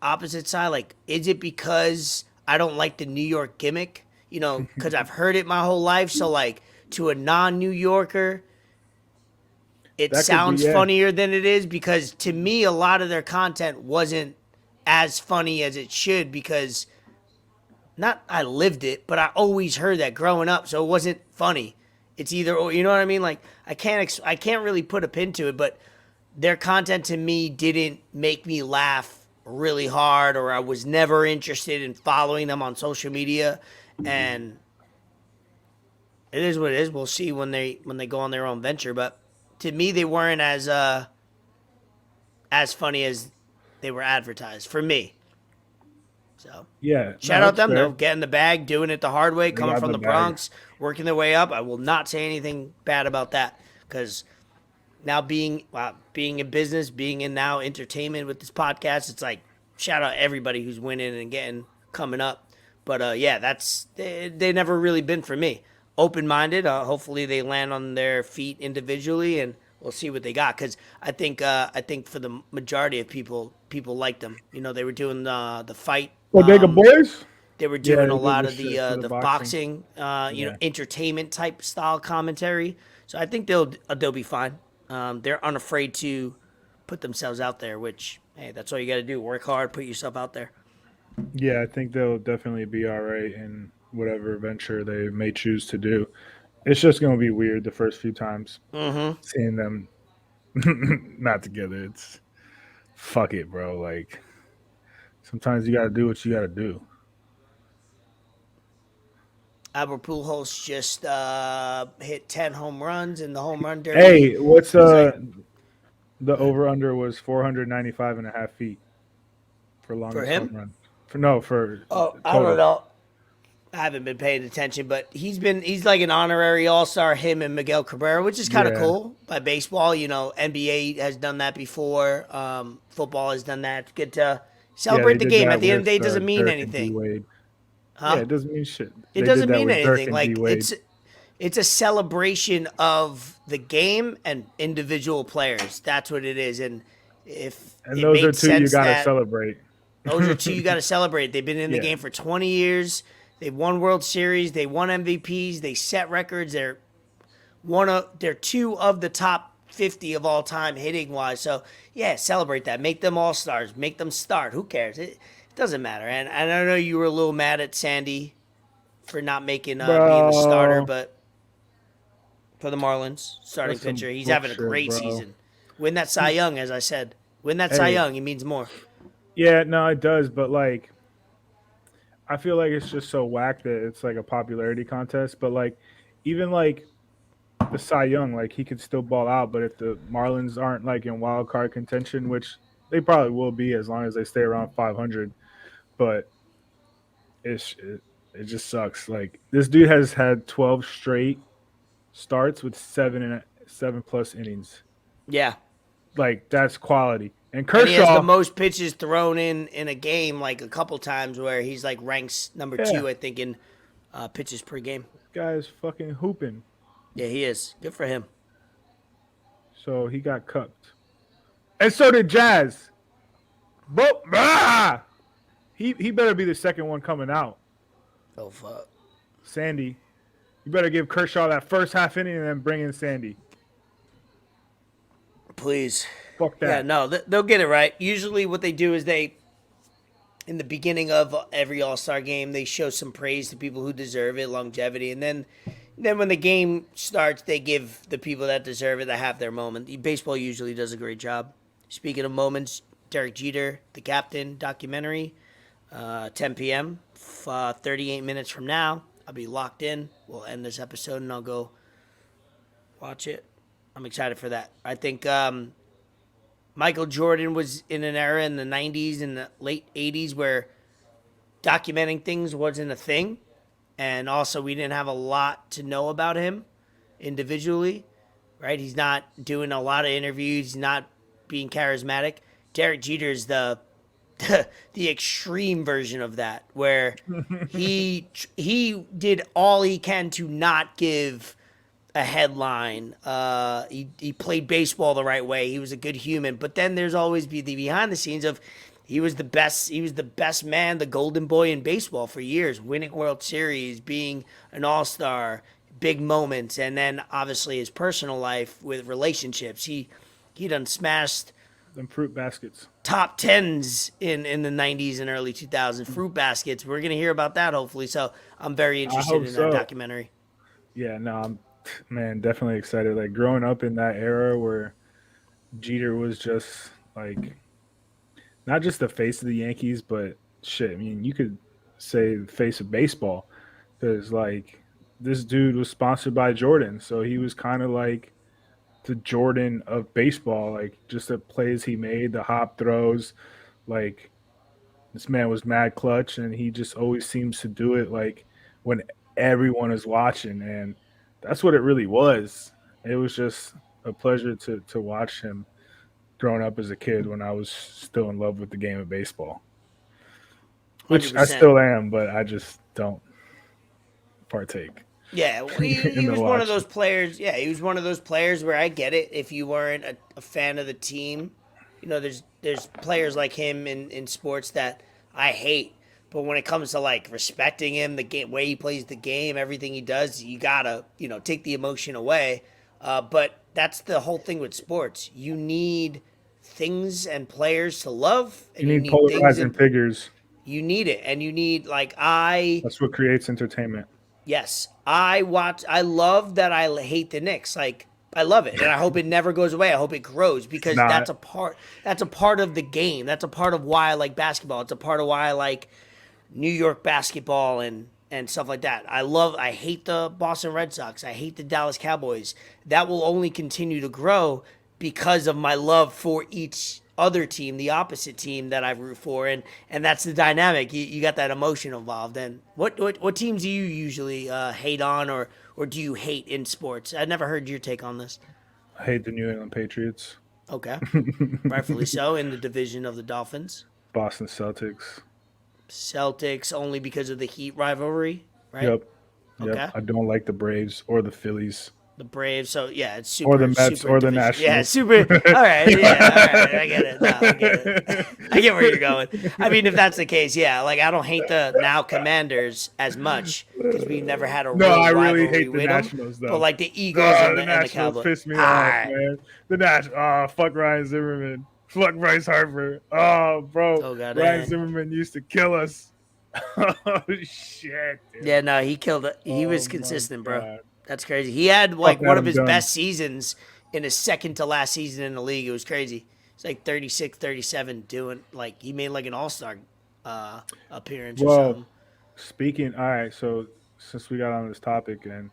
opposite side, like is it because I don't like the New York gimmick, because I've heard it my whole life, so like to a non-New Yorker, it That could be sounds yeah. funnier than it is because to me a lot of their content wasn't as funny as it should because not I lived it, but I always heard that growing up, so it wasn't funny. It's either or, you know what I mean? Like I can't really put a pin to it, but their content to me didn't make me laugh really hard, or I was never interested in following them on social media. And it is what it is. We'll see when they go on their own venture. But to me, they weren't as funny as they were advertised for me. So Yeah, shout no, out that's them though, fair. getting the bag, doing it the hard way, They coming got from the the bag. Bronx, working their way up. I will not say anything bad about that because now being in business, being in now entertainment with this podcast, it's like shout out everybody who's winning and getting coming up. But yeah, they never really been for me. Open minded. Hopefully they land on their feet individually, and we'll see what they got. Because I think for the majority of people liked them. You know, they were doing the fight. Bodega Boys. They were Yeah, doing a they did lot the of shit for the the boxing. boxing, Yeah, entertainment type style commentary. So I think they'll be fine. They're unafraid to put themselves out there, which hey, that's all you got to do. Work hard, put yourself out there. yeah, I think they'll definitely be all right in whatever venture they may choose to do. It's just gonna be weird the first few times Mm-hmm. seeing them not together. It's fuck it, bro. Like sometimes you gotta do what you gotta do. Albert Pujols just hit 10 home runs in the home run derby. Hey, what's He's like, the go ahead. over under was 495 and a half feet for For longest home him? run. For no, for Oh, I don't total. know. I haven't been paying attention, but he's like an honorary all star. Him and Miguel Cabrera, which is kind of Yeah, cool by baseball. You know, NBA has done that before. Football has done that. It's good to yeah, they celebrate the did game. At that the end of with the day, it doesn't mean Dirk and D anything, Wade. Yeah, huh? it doesn't mean shit. It They did doesn't that mean with Dirk anything. and D Like Wade. it's a celebration of the game and individual players. That's what it is. And if And it those are made two you sense gotta that celebrate. those are two you got to celebrate. They've been in the Yeah. game for 20 years. They won World Series. They won MVPs. They set records. They're two of the top 50 of all time hitting wise. So yeah, celebrate that. Make them all stars. Make them start. Who cares? It doesn't matter. And I know you were a little mad at Sandy for not making being the starter, Bro, but for the Marlins starting that's some pitcher, he's having a bullshit, great bro. season. Win that Cy He's Young, as I said. Win that Cy hey, Young. It means more. yeah, no, it does, but like I feel like it's just so whack that it's like a popularity contest. But like even like the Cy Young, like he could still ball out, but if the Marlins aren't like in wild card contention, which they probably will be as long as they stay around 500, but it just sucks. Like this dude has had 12 straight starts with 7 plus innings. Yeah. Like that's quality. And And he has the Kershaw, most pitches thrown in a game, like a couple times where he's like ranks number yeah, two, I think, in pitches per game. this guy is fucking hooping. Yeah, he is. Good for him. So he got cucked. And so did Jazz. But he better be the second one coming out. Oh fuck. Sandy. You better give Kershaw that first half inning and then bring in Sandy. Please. Fuck Yeah, that. no, they'll get it right. Usually, what they do is in the beginning of every All Star game, they show some praise to people who deserve it, longevity, and then when the game starts, they give the people that deserve it that have their moment. Baseball usually does a great job. Speaking of moments, Derek Jeter, the captain, documentary, 10 p.m. 38 minutes from now. I'll be locked in. We'll end this episode and I'll go watch it. I'm excited for that. I think Michael Jordan was in an era in the 90s and the late 80s where documenting things wasn't a thing. And also, we didn't have a lot to know about him individually, right? He's not doing a lot of interviews, he's not being charismatic. Derek Jeter is the extreme version of that, where he did all he can to not give a headline. He played baseball the right way. He was a good human. But then there's always the behind the scenes of he was the best. He was the best man, the golden boy in baseball for years, winning World Series, being an all star, big moments, and then obviously his personal life with relationships. He done smashed Them fruit baskets. top tens in the 90s and early 2000s. Fruit baskets. We're gonna hear about that hopefully. So I'm very I interested hope in that so. documentary. Yeah, no, I'm man, definitely excited. Like growing up in that era where Jeter was just like not just the face of the Yankees, but shit. I mean, you could say the face of baseball because like this dude was sponsored by Jordan, so he was kind of like the Jordan of baseball. Like just the plays he made, the hop throws, like this man was mad clutch, and he just always seems to do it like when everyone is watching, and that's what it really was. It was just a pleasure to watch him growing up as a kid when I was still in love with the game of baseball, which I 100%. still am, but I just don't partake Yeah, well, in he the was one of those watching. players. Yeah, he was one of those players where I get it if you weren't a fan of the team. There's players like him in sports that I hate, but when it comes to like respecting him, the game, way he plays the game, everything he does, you gotta take the emotion away. But that's the whole thing with sports. You need things and players to love, You and you need need things polarizing and figures. you need it, and you need like I. That's what creates entertainment. Yes, I watch. I love that. I hate the Knicks. Like I love it, and I hope it never goes away. I hope it grows It's because not. that's a part. That's a part of the game. That's a part of why I like basketball. It's a part of why I like New York basketball and stuff like that. I love. I hate the Boston Red Sox. I hate the Dallas Cowboys. That will only continue to grow because of my love for each other team, the opposite team that I root for, and that's the dynamic. You got that emotion involved. And what teams do you usually hate on, or do you hate in sports? I never heard your take on this. I hate the New England Patriots. Okay, rightfully so. In the division of the Dolphins, Boston Celtics. Celtics only because of the Heat rivalry, right? Yep. Yep. Okay. I don't like the Braves or the Phillies The Braves. So yeah, it's or the super Mets super or the division. Yeah, Nationals. super. All right, yeah, all right. I get it. No, I get it. I get where you're going. I mean, if that's the case, yeah. Like I don't hate the now Commanders as much because we've never had a No, real I really rivalry hate the with them. Nationals But though. like the Eagles and The the Nationals Cowboys. piss me All off, right. man. The fuck Ryan Zimmerman. Fuck Bryce Harper. Oh, bro. Oh god. Ryan Zimmerman used to kill us. Oh shit, dude. Yeah. No, he killed it. He Oh was my consistent, bro. god. That's crazy. He had Fuck like one of Adam his Dunn. best seasons in his second to last season in the league. It was crazy. It's like 36, 37 doing like he made like an all-star appearance or Well, something. speaking, all right, so since we got on this topic, and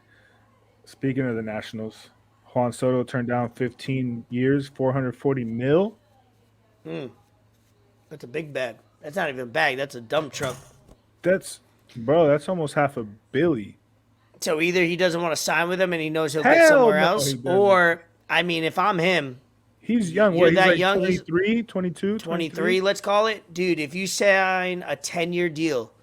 speaking of the Nationals, Juan Soto turned down 15 years, 440 mil. That's a big bag. That's not even a bag. That's a dump truck. That's, bro, that's almost half a billy. So either he doesn't want to sign with him and he knows he'll get Hell somewhere no, he else, doesn't. or I mean, if I'm him, He's young. you're What? He's that like young. He's 23, 22, 23. 23, let's call it, dude. If you sign a 10-year deal,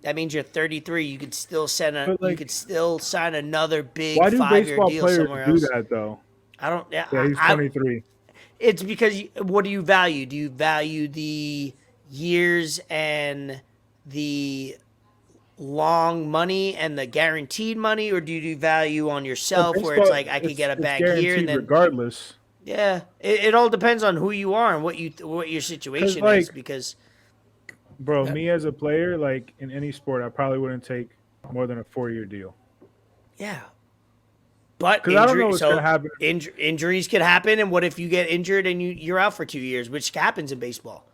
that means you're 33. You could still But you could like, still sign another big why do 5-year baseball deal players somewhere do else. that though? I don't. Yeah, Yeah, he's I 23. it's because what do you value? Do you value the years and the long money and the guaranteed money, or do you value on Well, yourself where it's baseball, like I could get a it's bag here and guaranteed then regardless. yeah, it all depends on who you are and what your Cause situation is like, because bro, okay, me as a player, like in any sport, I probably wouldn't take more than a 4 year deal. yeah, but Cause I don't know what's gonna happen. injuries could happen, and what if you get injured and you're out for 2 years, which happens in baseball.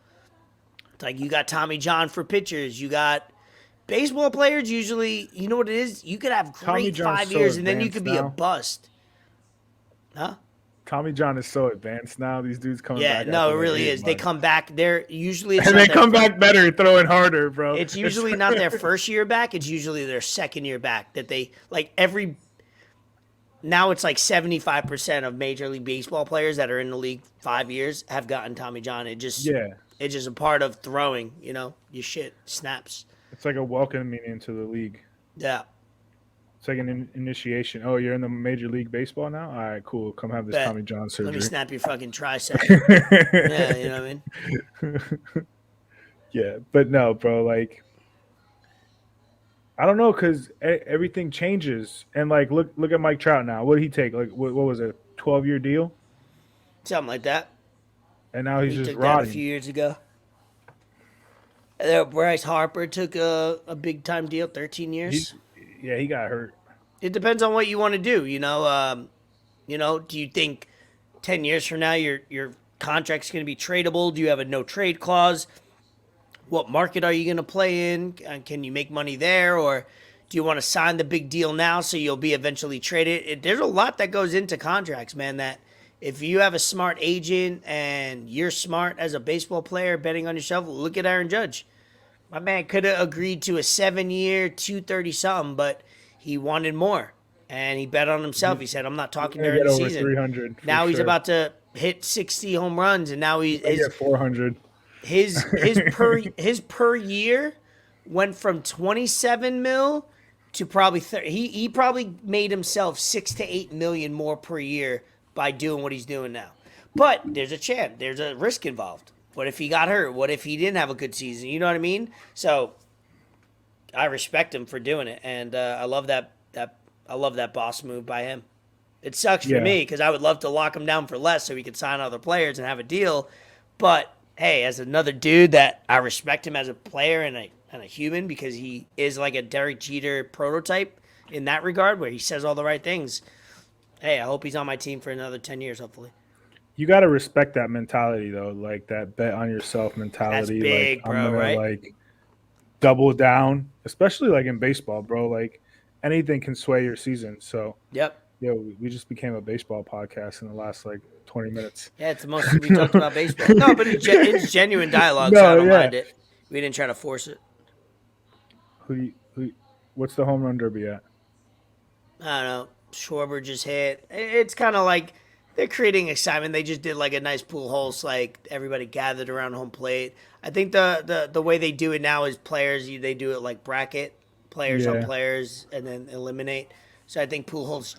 It's like you got Tommy John for pitchers, you got baseball players usually, you know what it is? You could have Tommy great John's five so years and then you could advanced be a now. bust. Huh? Tommy John is so advanced now. These dudes coming Yeah, back no, after it like really eight is. They months, come back. They're usually it's and not they their come back better, throwing harder, bro. it's usually not their first year back. It's usually their second year back that they like every now it's like 75% of Major League Baseball players that are in the league 5 years have gotten Tommy John. Yeah, It's just a part of throwing, your shit snaps. it's like a welcoming into the league. Yeah. It's like an initiation. Oh, you're in the Major League Baseball now. All right, cool. Come have this Bet. Tommy John Let me surgery. snap your fucking tricep. Yeah, you know what I mean? Yeah, but no, bro. Like, I don't know, cause everything changes, and like, look at Mike Trout now. What did he take? Like, what was it? 12 year deal, Something like that. and now he's He just took that a few rotting. years ago. Bryce Harper took a big time deal, 13 He, years. yeah, he got hurt. It depends on what you want to do. Do you think 10 years from now, your contract's going to be tradable? Do you have a no trade clause? What market are you going to play in? Can you make money there? Or do you want to sign the big deal now so you'll be eventually traded? There's a lot that goes into contracts, man, that if you have a smart agent and you're smart as a baseball player betting on yourself, look at Aaron Judge. My man could have agreed to a 7-year, 230 something, but he wanted more. And he bet on himself. He said, I'm not talking during the season. 300 now he's about to hit 60 home runs, and now he's 400. His per year went from 27 mil to probably 30. He probably made himself 6 to 8 million more per year by doing what he's doing now. But there's a chance. There's a risk involved. What if he got hurt? What if he didn't have a good season? You know what I mean? So I respect him for doing it, and I love that boss move by him. It sucks for me because I would love to lock him down for less so he could sign other players and have a deal. But hey, as another dude that I respect him as a player and a human because he is like a Derek Jeter prototype in that regard where he says all the right things. Hey, I hope he's on my team for another 10 years, hopefully. You got to respect that mentality, though, like that bet on yourself mentality. That's big, like, bro, I'm gonna, right? like, double down, especially like in baseball, bro. Like anything can sway your season. So, we just became a baseball podcast in the last like 20 minutes. Yeah, it's the most we talked about baseball. No, but it's genuine dialogue, so I don't mind it. We didn't try to force it. What's the home run derby at? I don't know. Schwarber just hit. It's kind of like they're creating excitement. They just did like a nice pool host, like everybody gathered around home plate. I think the way they do it now is players. They do it like bracket players on players and then eliminate. So I think Pujols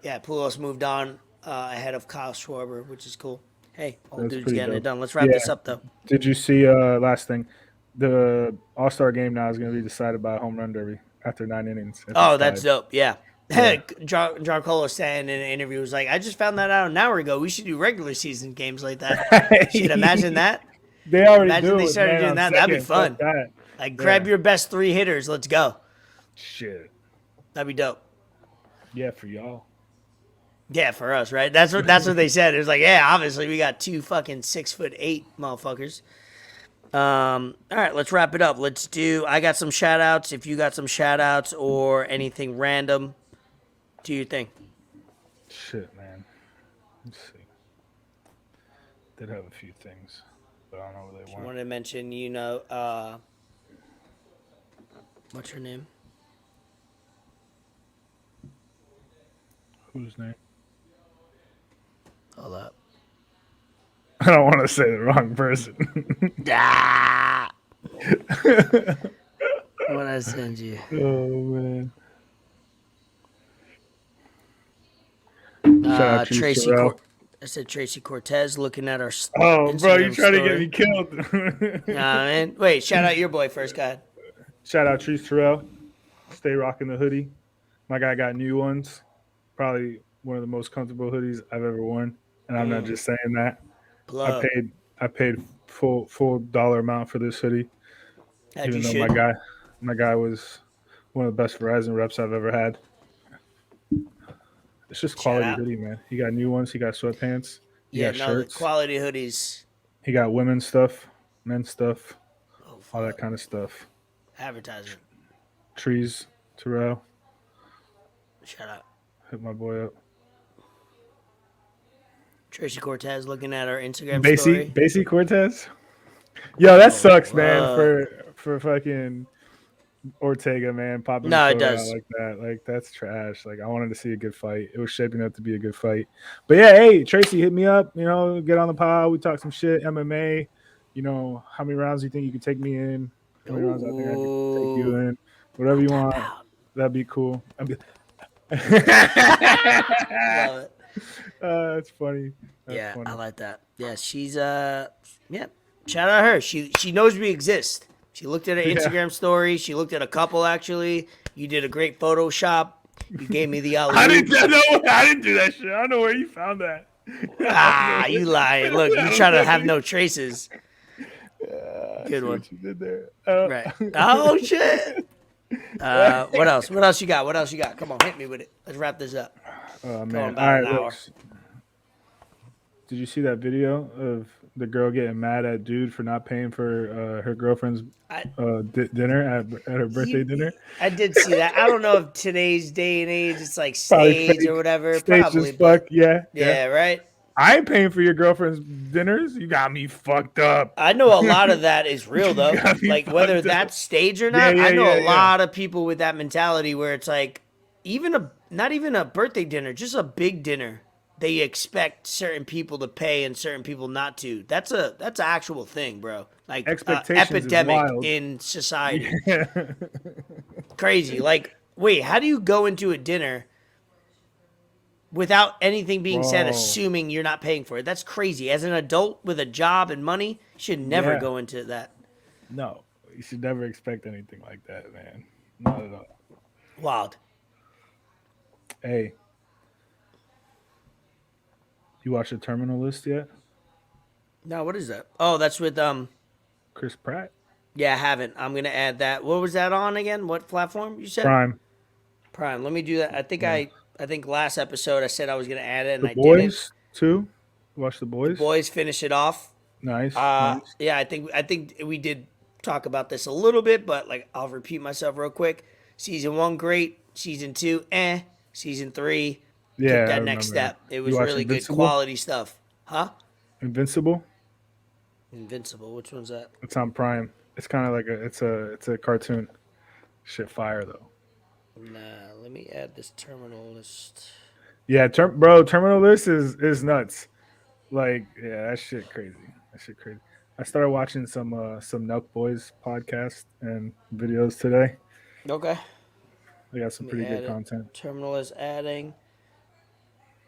Pujols moved on ahead of Kyle Schwarber, which is cool. Hey, old dude's getting it done. Let's wrap this up, though. Did you see, last thing, the All-Star game now is going to be decided by a home run derby after 9 innings. Oh, that's dope. Yeah. Giancarlo saying in an interview was like, I just found that out an hour ago. We should do regular season games like that. Should imagine that. They already imagine they started doing that. That'd be fun. Like, grab your best 3 hitters. Let's go. Shit. That'd be dope. Yeah, for y'all. Yeah, for us, right? That's what they said. It was like, yeah, obviously we got 2 fucking 6'8" motherfuckers. All right, let's wrap it up. I got some shout outs. If you got some shout outs or anything random, do your thing. Shit, man. Let's see. Did have a few things, but I don't know what they want. I wanted to mention, what's her name? Whose name? Hold up. I don't want to say the wrong person. What I send you? Oh man. Tracy. I said Tracy Cortez looking at our. Oh, Instagram bro, you trying story. to get me killed? Nah, man. Wait, shout out your boy first, guy. Shout out Trees Terrell. Stay rocking the hoodie. My guy got new ones. Probably one of the most comfortable hoodies I've ever worn, and I'm not just saying that. Plug. I paid full dollar amount for this hoodie, even though my guy was one of the best Verizon reps I've ever had. It's just quality hoodie, man. He got new ones. He got sweatpants. He got shirts. The quality hoodies. He got women's stuff, men's stuff, all that kind of stuff. Advertisement. Trees Terrell. Shout out. Hit my boy up. Tracy Cortez looking at our Instagram story. Basie Cortez? Yo, that sucks, man, for fucking Ortega, man, popping it does. out like that. Like, that's trash. Like, I wanted to see a good fight. It was shaping up to be a good fight. But, yeah, hey, Tracy, hit me up. Get on the pod. We talk some shit, MMA. How many rounds do you think you could take me in? How many rounds I think I could take you in? Whatever you want. That'd be cool. Love it. That's funny. That's funny. I like that. Yeah, she's shout out her. She knows we exist. She looked at her Instagram story. She looked at a couple actually. You did a great Photoshop. You gave me the I didn't do that shit. I don't know where you found that. You lying. Look, you trying to have no traces. Good one. What you did there. Right. Oh shit. What else? What else you got? Come on, hit me with it. Let's wrap this up. Oh man. All right, Did you see that video of the girl getting mad at dude for not paying for her girlfriend's I dinner at her birthday you, dinner? I did see that. I don't know if today's day and age it's like Probably stage or fake, whatever, staged probably, as fuck. but Yeah, yeah. yeah, right. I ain't paying for your girlfriend's dinners. You got me fucked up. I know a lot of that is real You though. got me Like whether fucked up. that's stage or Yeah, not, I yeah, know a yeah, yeah. lot of people with that mentality where it's like even a not even a birthday dinner, just a big dinner. They expect certain people to pay and certain people not to. That's an actual thing, bro. Like Expectations is epidemic wild. in society. Yeah. Crazy. Like, wait, how do you go into a dinner without anything being said, Bro. assuming you're not paying for it? That's crazy. As an adult with a job and money, you should never Yeah. go into that. No, you should never expect anything like that, man. Not at all. Wild. Hey, you watch the Terminal List yet? No, what is that? Oh, that's with Chris Pratt? yeah, I haven't. I'm gonna add that. What was that on again? What platform you said? Prime. Prime. Let me do that. Yeah. I think last episode I said I was gonna add it and The I didn't. Boys, too. Watch The The Boys. boys finish it off. Nice, nice. Yeah, I think we did talk about this a little bit, but like I'll repeat myself real quick. Season 1 great, season 2 season 3 took Yeah, I that next remember that. step. It You was watch really good Invincible? quality stuff. Huh? Invincible? Invincible. Which one's that? It's on Prime. It's kind of like it's a cartoon. Shit fire though. Nah, let me add this terminal list. Yeah, bro, Terminal List is nuts. Like, yeah, that shit crazy. That shit crazy. I started watching some Nelk Boys podcast and videos today. Okay. They got some Let me pretty add good it. content. Terminal is adding.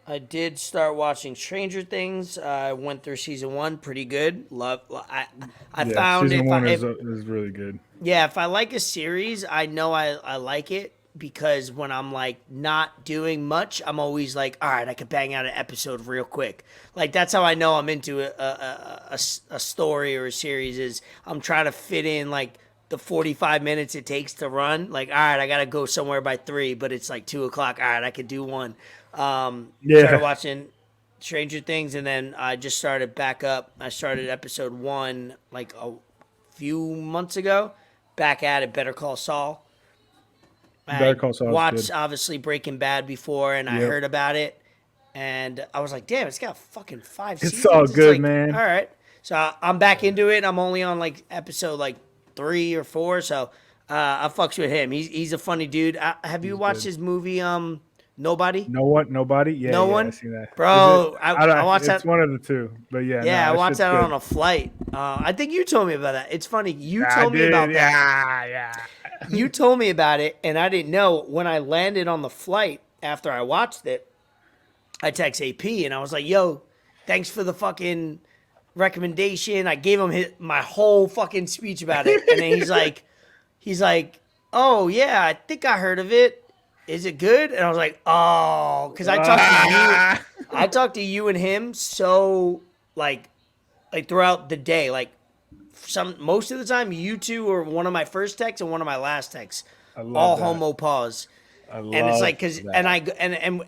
I did start watching Stranger Things. I went through season 1, pretty good. Love. I Yeah, found season if one I is really good. yeah, if I like a series, I know I like it because when I'm like not doing much, I'm always like, all right, I could bang out an episode real quick. Like that's how I know I'm into a story or a series is I'm trying to fit in like the 45 minutes it takes to run. Like, all right, I got to go somewhere by 3, but it's like 2 o'clock. All right, I could do one. Started Yeah, watching Stranger Things and then I just started back up. I started episode 1 like a few months ago. Back at it, Better Call Saul. Better I Call Saul is watched good. obviously Breaking Bad before, and I Yep, heard about it, and I was like, "Damn, it's got fucking 5 seasons." it's all It's good, like, all man. right. So I'm back into it. I'm only on like episode like 3 or 4, so I fucks with him. He's a funny dude. Have you He's watched good. his movie Nobody? No one, nobody. Yeah, No yeah, I one, seen that. Is it? bro. I I don't. watched It's that. one of the two. But yeah, Yeah, no, I that watched shit's that on good. a flight. I think you told me about that. It's funny. You I told me did. about that. Yeah, yeah. You told me about it, and I didn't know. When I landed on the flight after I watched it, I text AP and I was like, "Yo, thanks for the fucking recommendation." I gave him my whole fucking speech about it, and then he's like, "Oh yeah, I think I heard of it. Is it good?" And I was like, "Oh," because Ah! I talked to you and him so like throughout the day, like most of the time you two are one of my first texts and one of my last texts, I all love that. homo pause. I And it's love like because that.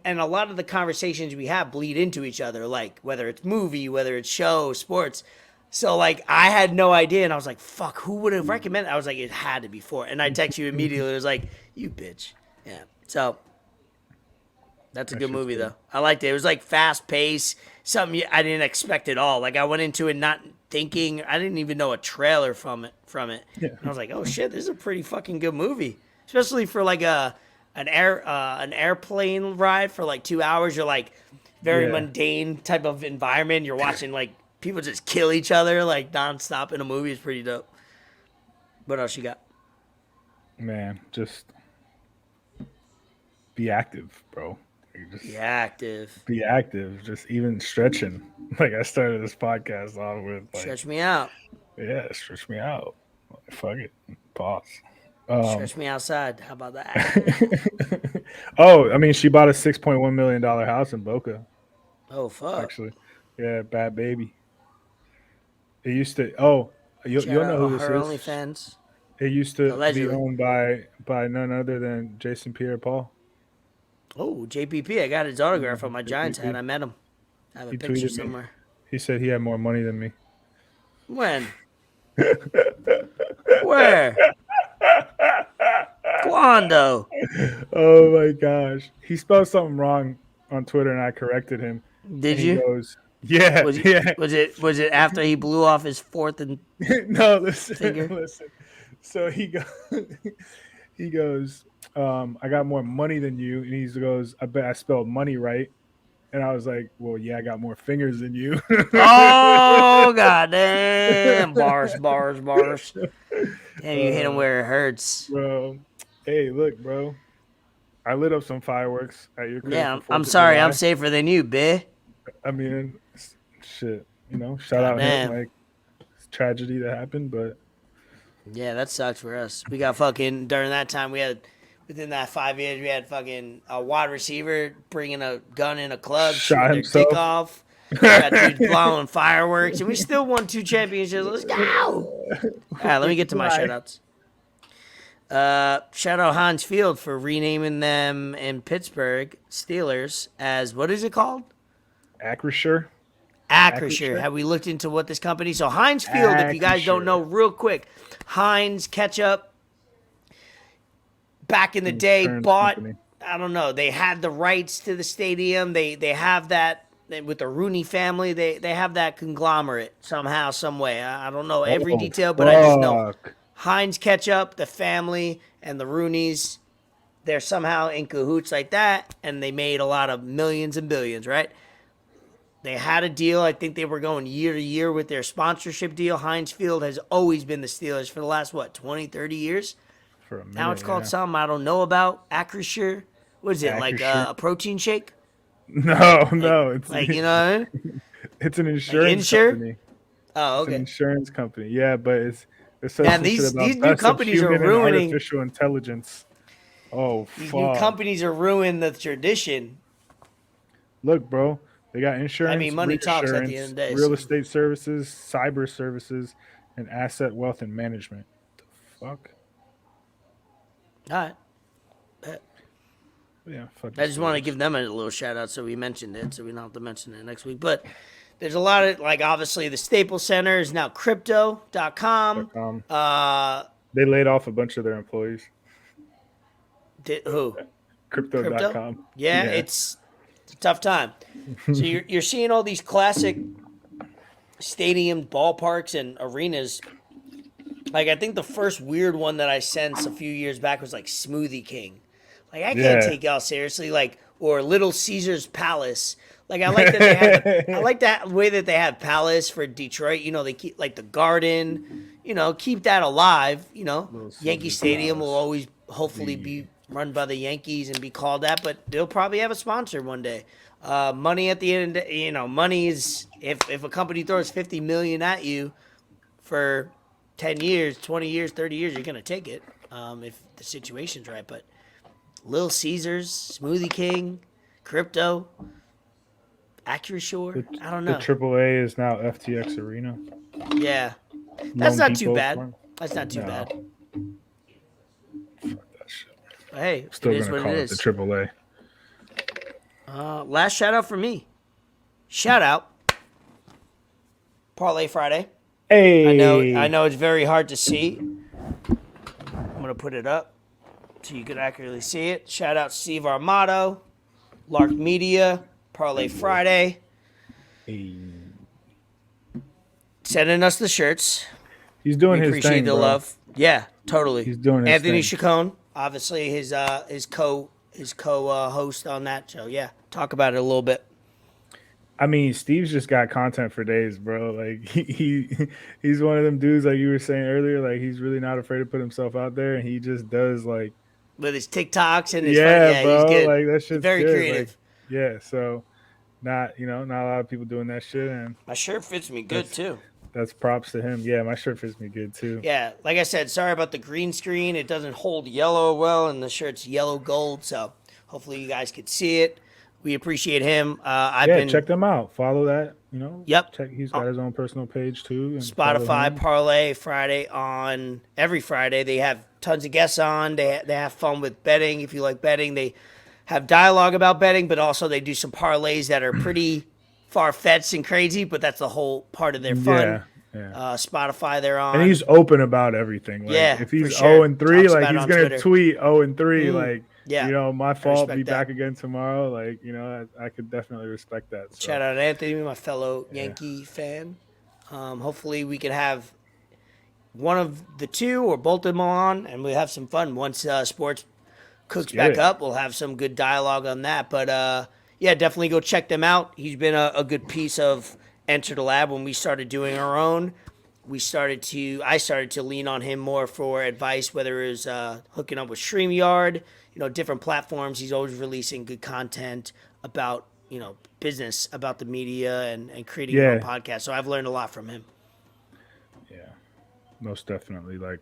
and a lot of the conversations we have bleed into each other, like whether it's movie, whether it's show, sports. So like I had no idea, and I was like, "Fuck, who would have recommended?" I was like, "It had to be four." And I text you immediately. It was like, "You bitch." Yeah. So that's a That good shit's movie good. though. I liked it. It was like fast paced, something I didn't expect at all. Like I went into it not thinking. I didn't even know a trailer from it. Yeah, And I was like, "Oh shit, this is a pretty fucking good movie." Especially for like an airplane ride for like 2 hours. You're like very yeah, mundane type of environment. You're watching like people just kill each other like nonstop in a movie. It's pretty dope. What else you got? man. Just be active, bro. Like, just Be active. be active. Just even stretching. Like I started this podcast off with, like, Stretch me out. yeah, stretch me out. Like, fuck it. Pause. Stretch me outside. How about that? Oh, I mean, she bought a $6.1 million house in Boca. Oh fuck. Actually, yeah, bad baby. It used to. Oh, Shout you'll know out who on this her is. OnlyFans. It used to be Allegedly. owned by none other than Jason Pierre-Paul. Oh, JPP. I got his autograph on my Giants hat. JPP. I met him. I have a He picture tweeted me. somewhere. He said he had more money than me. When? Where? Quando? Oh my gosh. He spelled something wrong on Twitter and I corrected him. Did And he you? goes, yeah, Was it? yeah. Was it after he blew off his fourth and No, listen, finger? listen. So he goes, I got more money than you. And he goes, I bet I spelled money right. And I was like, well, yeah, I got more fingers than you. Oh goddamn! Bars. Damn, you hit him where it hurts. Bro, hey, look, bro. I lit up some fireworks at your crib Yeah, for I'm 4th of sorry. I'm July. safer than you, bitch. I mean, shit, shout out him. Goddamn. Like, it's tragedy that happened, but Yeah, that sucks for us. We got fucking during that time. We had within that 5 years, we had fucking a wide receiver bringing a gun in a club, shot shooting their dick himself. off. We got dudes blowing fireworks, and we still won 2 championships. Let's go! All right, let me get to my shoutouts. Shout out Heinz Field for renaming them in Pittsburgh Steelers as what is it called? Acrisure. Acrisure. Have we looked into what this company? So Heinz Field, if you guys don't know, real quick, Heinz ketchup. Back in the day, bought. Company. I don't know. They had the rights to the stadium. They have that with the Rooney family. They have that conglomerate somehow, some way. I don't know every detail, but I just know Heinz ketchup, the family, and the Rooneys. They're somehow in cahoots like that, and they made a lot of millions and billions, right? They had a deal. I think they were going year to year with their sponsorship deal. Heinz Field has always been the Steelers for the last, 20, 30 years? For a minute, now it's called something I don't know about. Acrisure. What is it, Acrisure. Like a protein shake? No. It's like, you know what I mean? It's an insurance company. Oh, okay. It's an insurance company. Yeah, but it's man, these new companies are ruining artificial intelligence. Oh, these new companies are ruining the tradition. Look, bro. They got insurance. I mean, money talks at the end of the day. Real estate services, cyber services, and asset wealth and management. The fuck? All right. Yeah, fuck. I just want to give them a little shout out, so we mentioned it, so we don't have to mention it next week. But there's a lot of, like, obviously the Staples Center is now crypto.com. They laid off a bunch of their employees. Who? Crypto.com. Yeah, it's a tough time. So you're seeing all these classic stadium ballparks and arenas. Like, I think the first weird one that I sensed a few years back was like Smoothie King. Like, I can't take y'all seriously. Like, or Little Caesars Palace. Like, I like that they have. I like that way that they have Palace for Detroit. You know, they keep like the Garden. You know, keep that alive. You know, Yankee Stadium will always hopefully be run by the Yankees and be called that, but they'll probably have a sponsor one day. Money at the end, money is if a company throws $50 million at you for 10 years, 20 years, 30 years, you're gonna take it if the situation's right. But Little Caesars, Smoothie King, crypto, Acrisure, I don't know. The AAA is now FTX Arena. Yeah, that's not too bad. That's not too bad. Fuck that shit. Hey, Still it is gonna what call it it is. the AAA. Last shout out for me. Shout out Parlay Friday. Hey, I know it's very hard to see. I'm gonna put it up so you can accurately see it. Shout out Steve Armato, Lark Media, Parlay Friday, sending us the shirts. He's doing his appreciate thing, the bro. love. Yeah, totally. He's doing his Anthony thing. Chacon, obviously his co-host on that show. Yeah, talk about it a little bit. I mean, Steve's just got content for days, bro. Like he's one of them dudes, like you were saying earlier. Like he's really not afraid to put himself out there, and he just does with his TikToks and his bro. he's good. Like that shit's very good. creative. So not a lot of people doing that shit, and my shirt fits me good too. That's props to him. Yeah, my shirt fits me good too. Yeah, like I said, sorry about the green screen. It doesn't hold yellow well, and the shirt's yellow gold. So hopefully you guys could see it. We appreciate him. Check them out. Follow that. Yep. Check. He's got his own personal page too. And Spotify Parlay Friday on every Friday. They have tons of guests on. They have fun with betting. If you like betting, they have dialogue about betting, but also they do some parlays that are pretty far-fetched and crazy, but that's the whole part of their fun. Yeah. Spotify they're on. And he's open about everything. Like Yeah, if he's for sure. 0-3, Talks like about it he's on gonna Twitter. tweet 0-3, like Yeah, my I fault. respect Be that. back again tomorrow. Like I could definitely respect that. So. Shout out Anthony, my fellow Yankee fan. Hopefully we can have one of the two or both of them on, and we have some fun once sports cooks back up. We'll have some good dialogue on that. But yeah, definitely go check them out. He's been a good piece of Enter the Lab. When we started doing our own, I started to lean on him more for advice, whether it was hooking up with StreamYard, different platforms. He's always releasing good content about business, about the media, and creating your own podcast. So I've learned a lot from him. Yeah, most definitely. Like,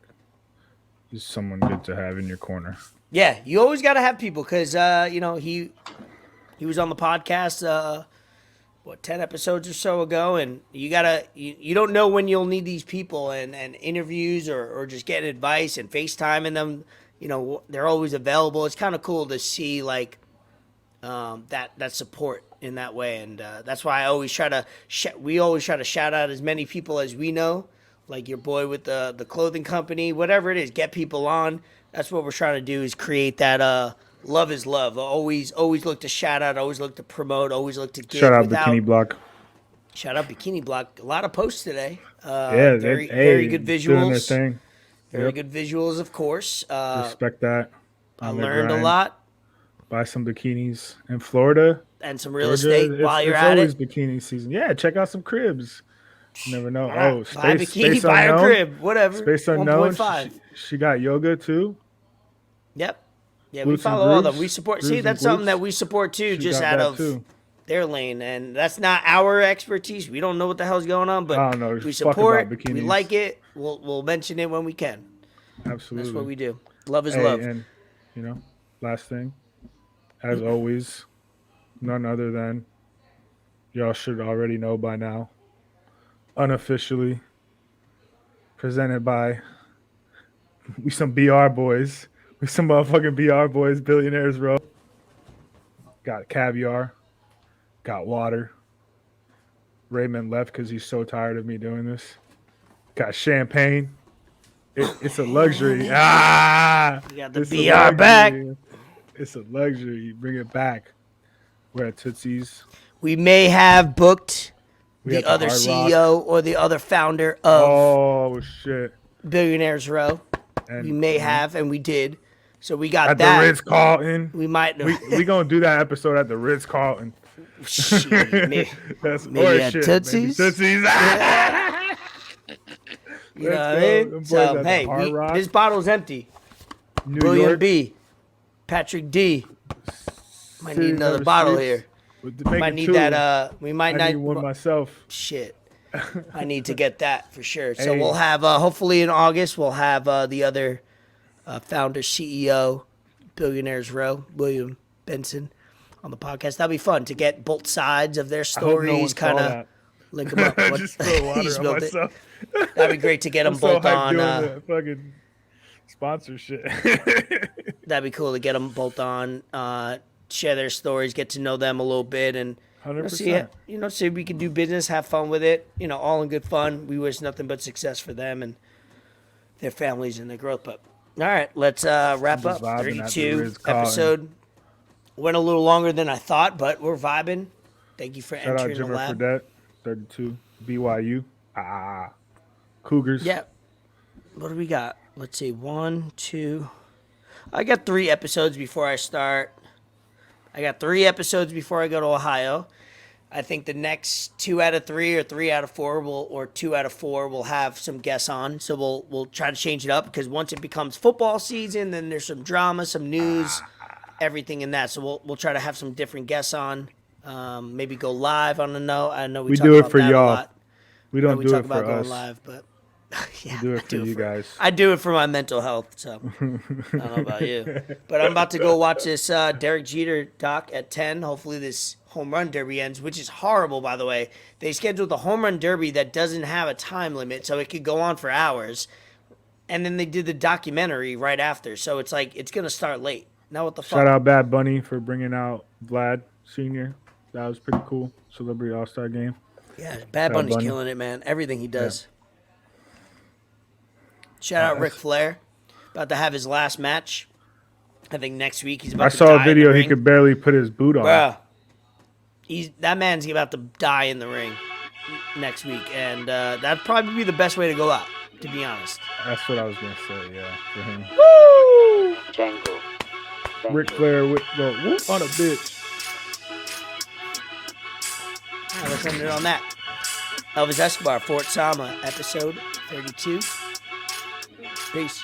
he's someone good to have in your corner. Yeah, you always got to have people because he was on the podcast 10 episodes or so ago, and you don't know when you'll need these people and interviews or just getting advice and FaceTiming them. They're always available. It's kind of cool to see like that support in that way, and that's why I always try to we always try to shout out as many people as we know, like your boy with the clothing company, whatever it is, get people on. That's what we're trying to do, is create that love is love. Always look to shout out, always look to promote, always look to give. Shout out Bikini Block. Shout out Bikini Block. A lot of posts today. Very good visuals. Doing their thing. Very good visuals, of course. Respect that. I learned a lot. Buy some bikinis in Florida. And some real estate while you're at it. It's always bikini season. Yeah, check out some cribs. You never know. Buy bikini, buy a crib, whatever. Space Unknown. 1.5. She got yoga too. Yep. Yeah, Glutes we follow all of them. We support. See, that's something that we support too, just out of their lane. And that's not our expertise. We don't know what the hell's going on, but I don't know. We support. We like it. We'll mention it when we can. Absolutely. That's what we do. Love is love. And last thing, as always, none other than, y'all should already know by now, unofficially presented by we some BR boys. We some motherfucking BR boys, Billionaires Row. Got caviar. Got water. Raymond left because he's so tired of me doing this. Got champagne. It's a luxury. You got the BR back. It's a luxury. You bring it back. We're at Tootsie's. We may have booked the other CEO or the other founder of Billionaires Row. We may have, and we did. So we got at that. At the Ritz-Carlton. We might. We going to do that episode at the Ritz-Carlton. That's maybe at Tootsie's. Tootsie's. You know what I mean? So, hey, this bottle's empty. William B. Patrick D. Might need another bottle here. Might need that. We might not. I need one myself. Shit. I need to get that for sure. So we'll have, hopefully in August, we'll have the other founder, CEO, Billionaires Row, William Benson, on the podcast. That'll be fun to get both sides of their stories, kind of link them up. I just spilled water on myself. That'd be great to get them both on. Fucking sponsorship. That'd be cool to get them both on, share their stories, get to know them a little bit, and 100%. See if we can do business, have fun with it. All in good fun. We wish nothing but success for them and their families and their growth. But all right, let's wrap up. 32 episode. Went a little longer than I thought, but we're vibing. Thank you for entering the lab. Shout out Jimmer Fredette, 32, BYU. Cougars. Yeah. What do we got? Let's see. 1, 2. I got 3 episodes before I start. I got 3 episodes before I go to Ohio. I think the next 2 out of 3 or 3 out of 4 or 2 out of 4 will have some guests on. So we'll try to change it up, because once it becomes football season, then there's some drama, some news, everything in that. So we'll try to have some different guests on. Maybe go live on the know. I know we talk do about it for that y'all. a lot. We don't do talk it for about us. going live, but yeah, we do it for you guys. I do it for my mental health. So I don't know about you, but I'm about to go watch this Derek Jeter doc at 10. Hopefully this home run derby ends, which is horrible, by the way. They scheduled the home run derby that doesn't have a time limit, so it could go on for hours. And then they did the documentary right after, so it's like it's gonna start late. Now what the fuck? Shout out Bad Bunny for bringing out Vlad Sr. That was pretty cool. Celebrity All-Star game. Yeah, Bad Bunny's Bunny. killing it, man. Everything he does. Yeah. Shout out Ric Flair. About to have his last match. I think next week he's about I to saw die a video. in the He ring. could barely put his boot on. Bruh. That man's about to die in the ring next week. And that'd probably be the best way to go out, to be honest. That's what I was gonna say. Yeah, for him. Woo! Django. Ric Flair with the whoop on a bitch. All right, let's end it on that. Elvis Escobar, Fort Sama, episode 32. Peace.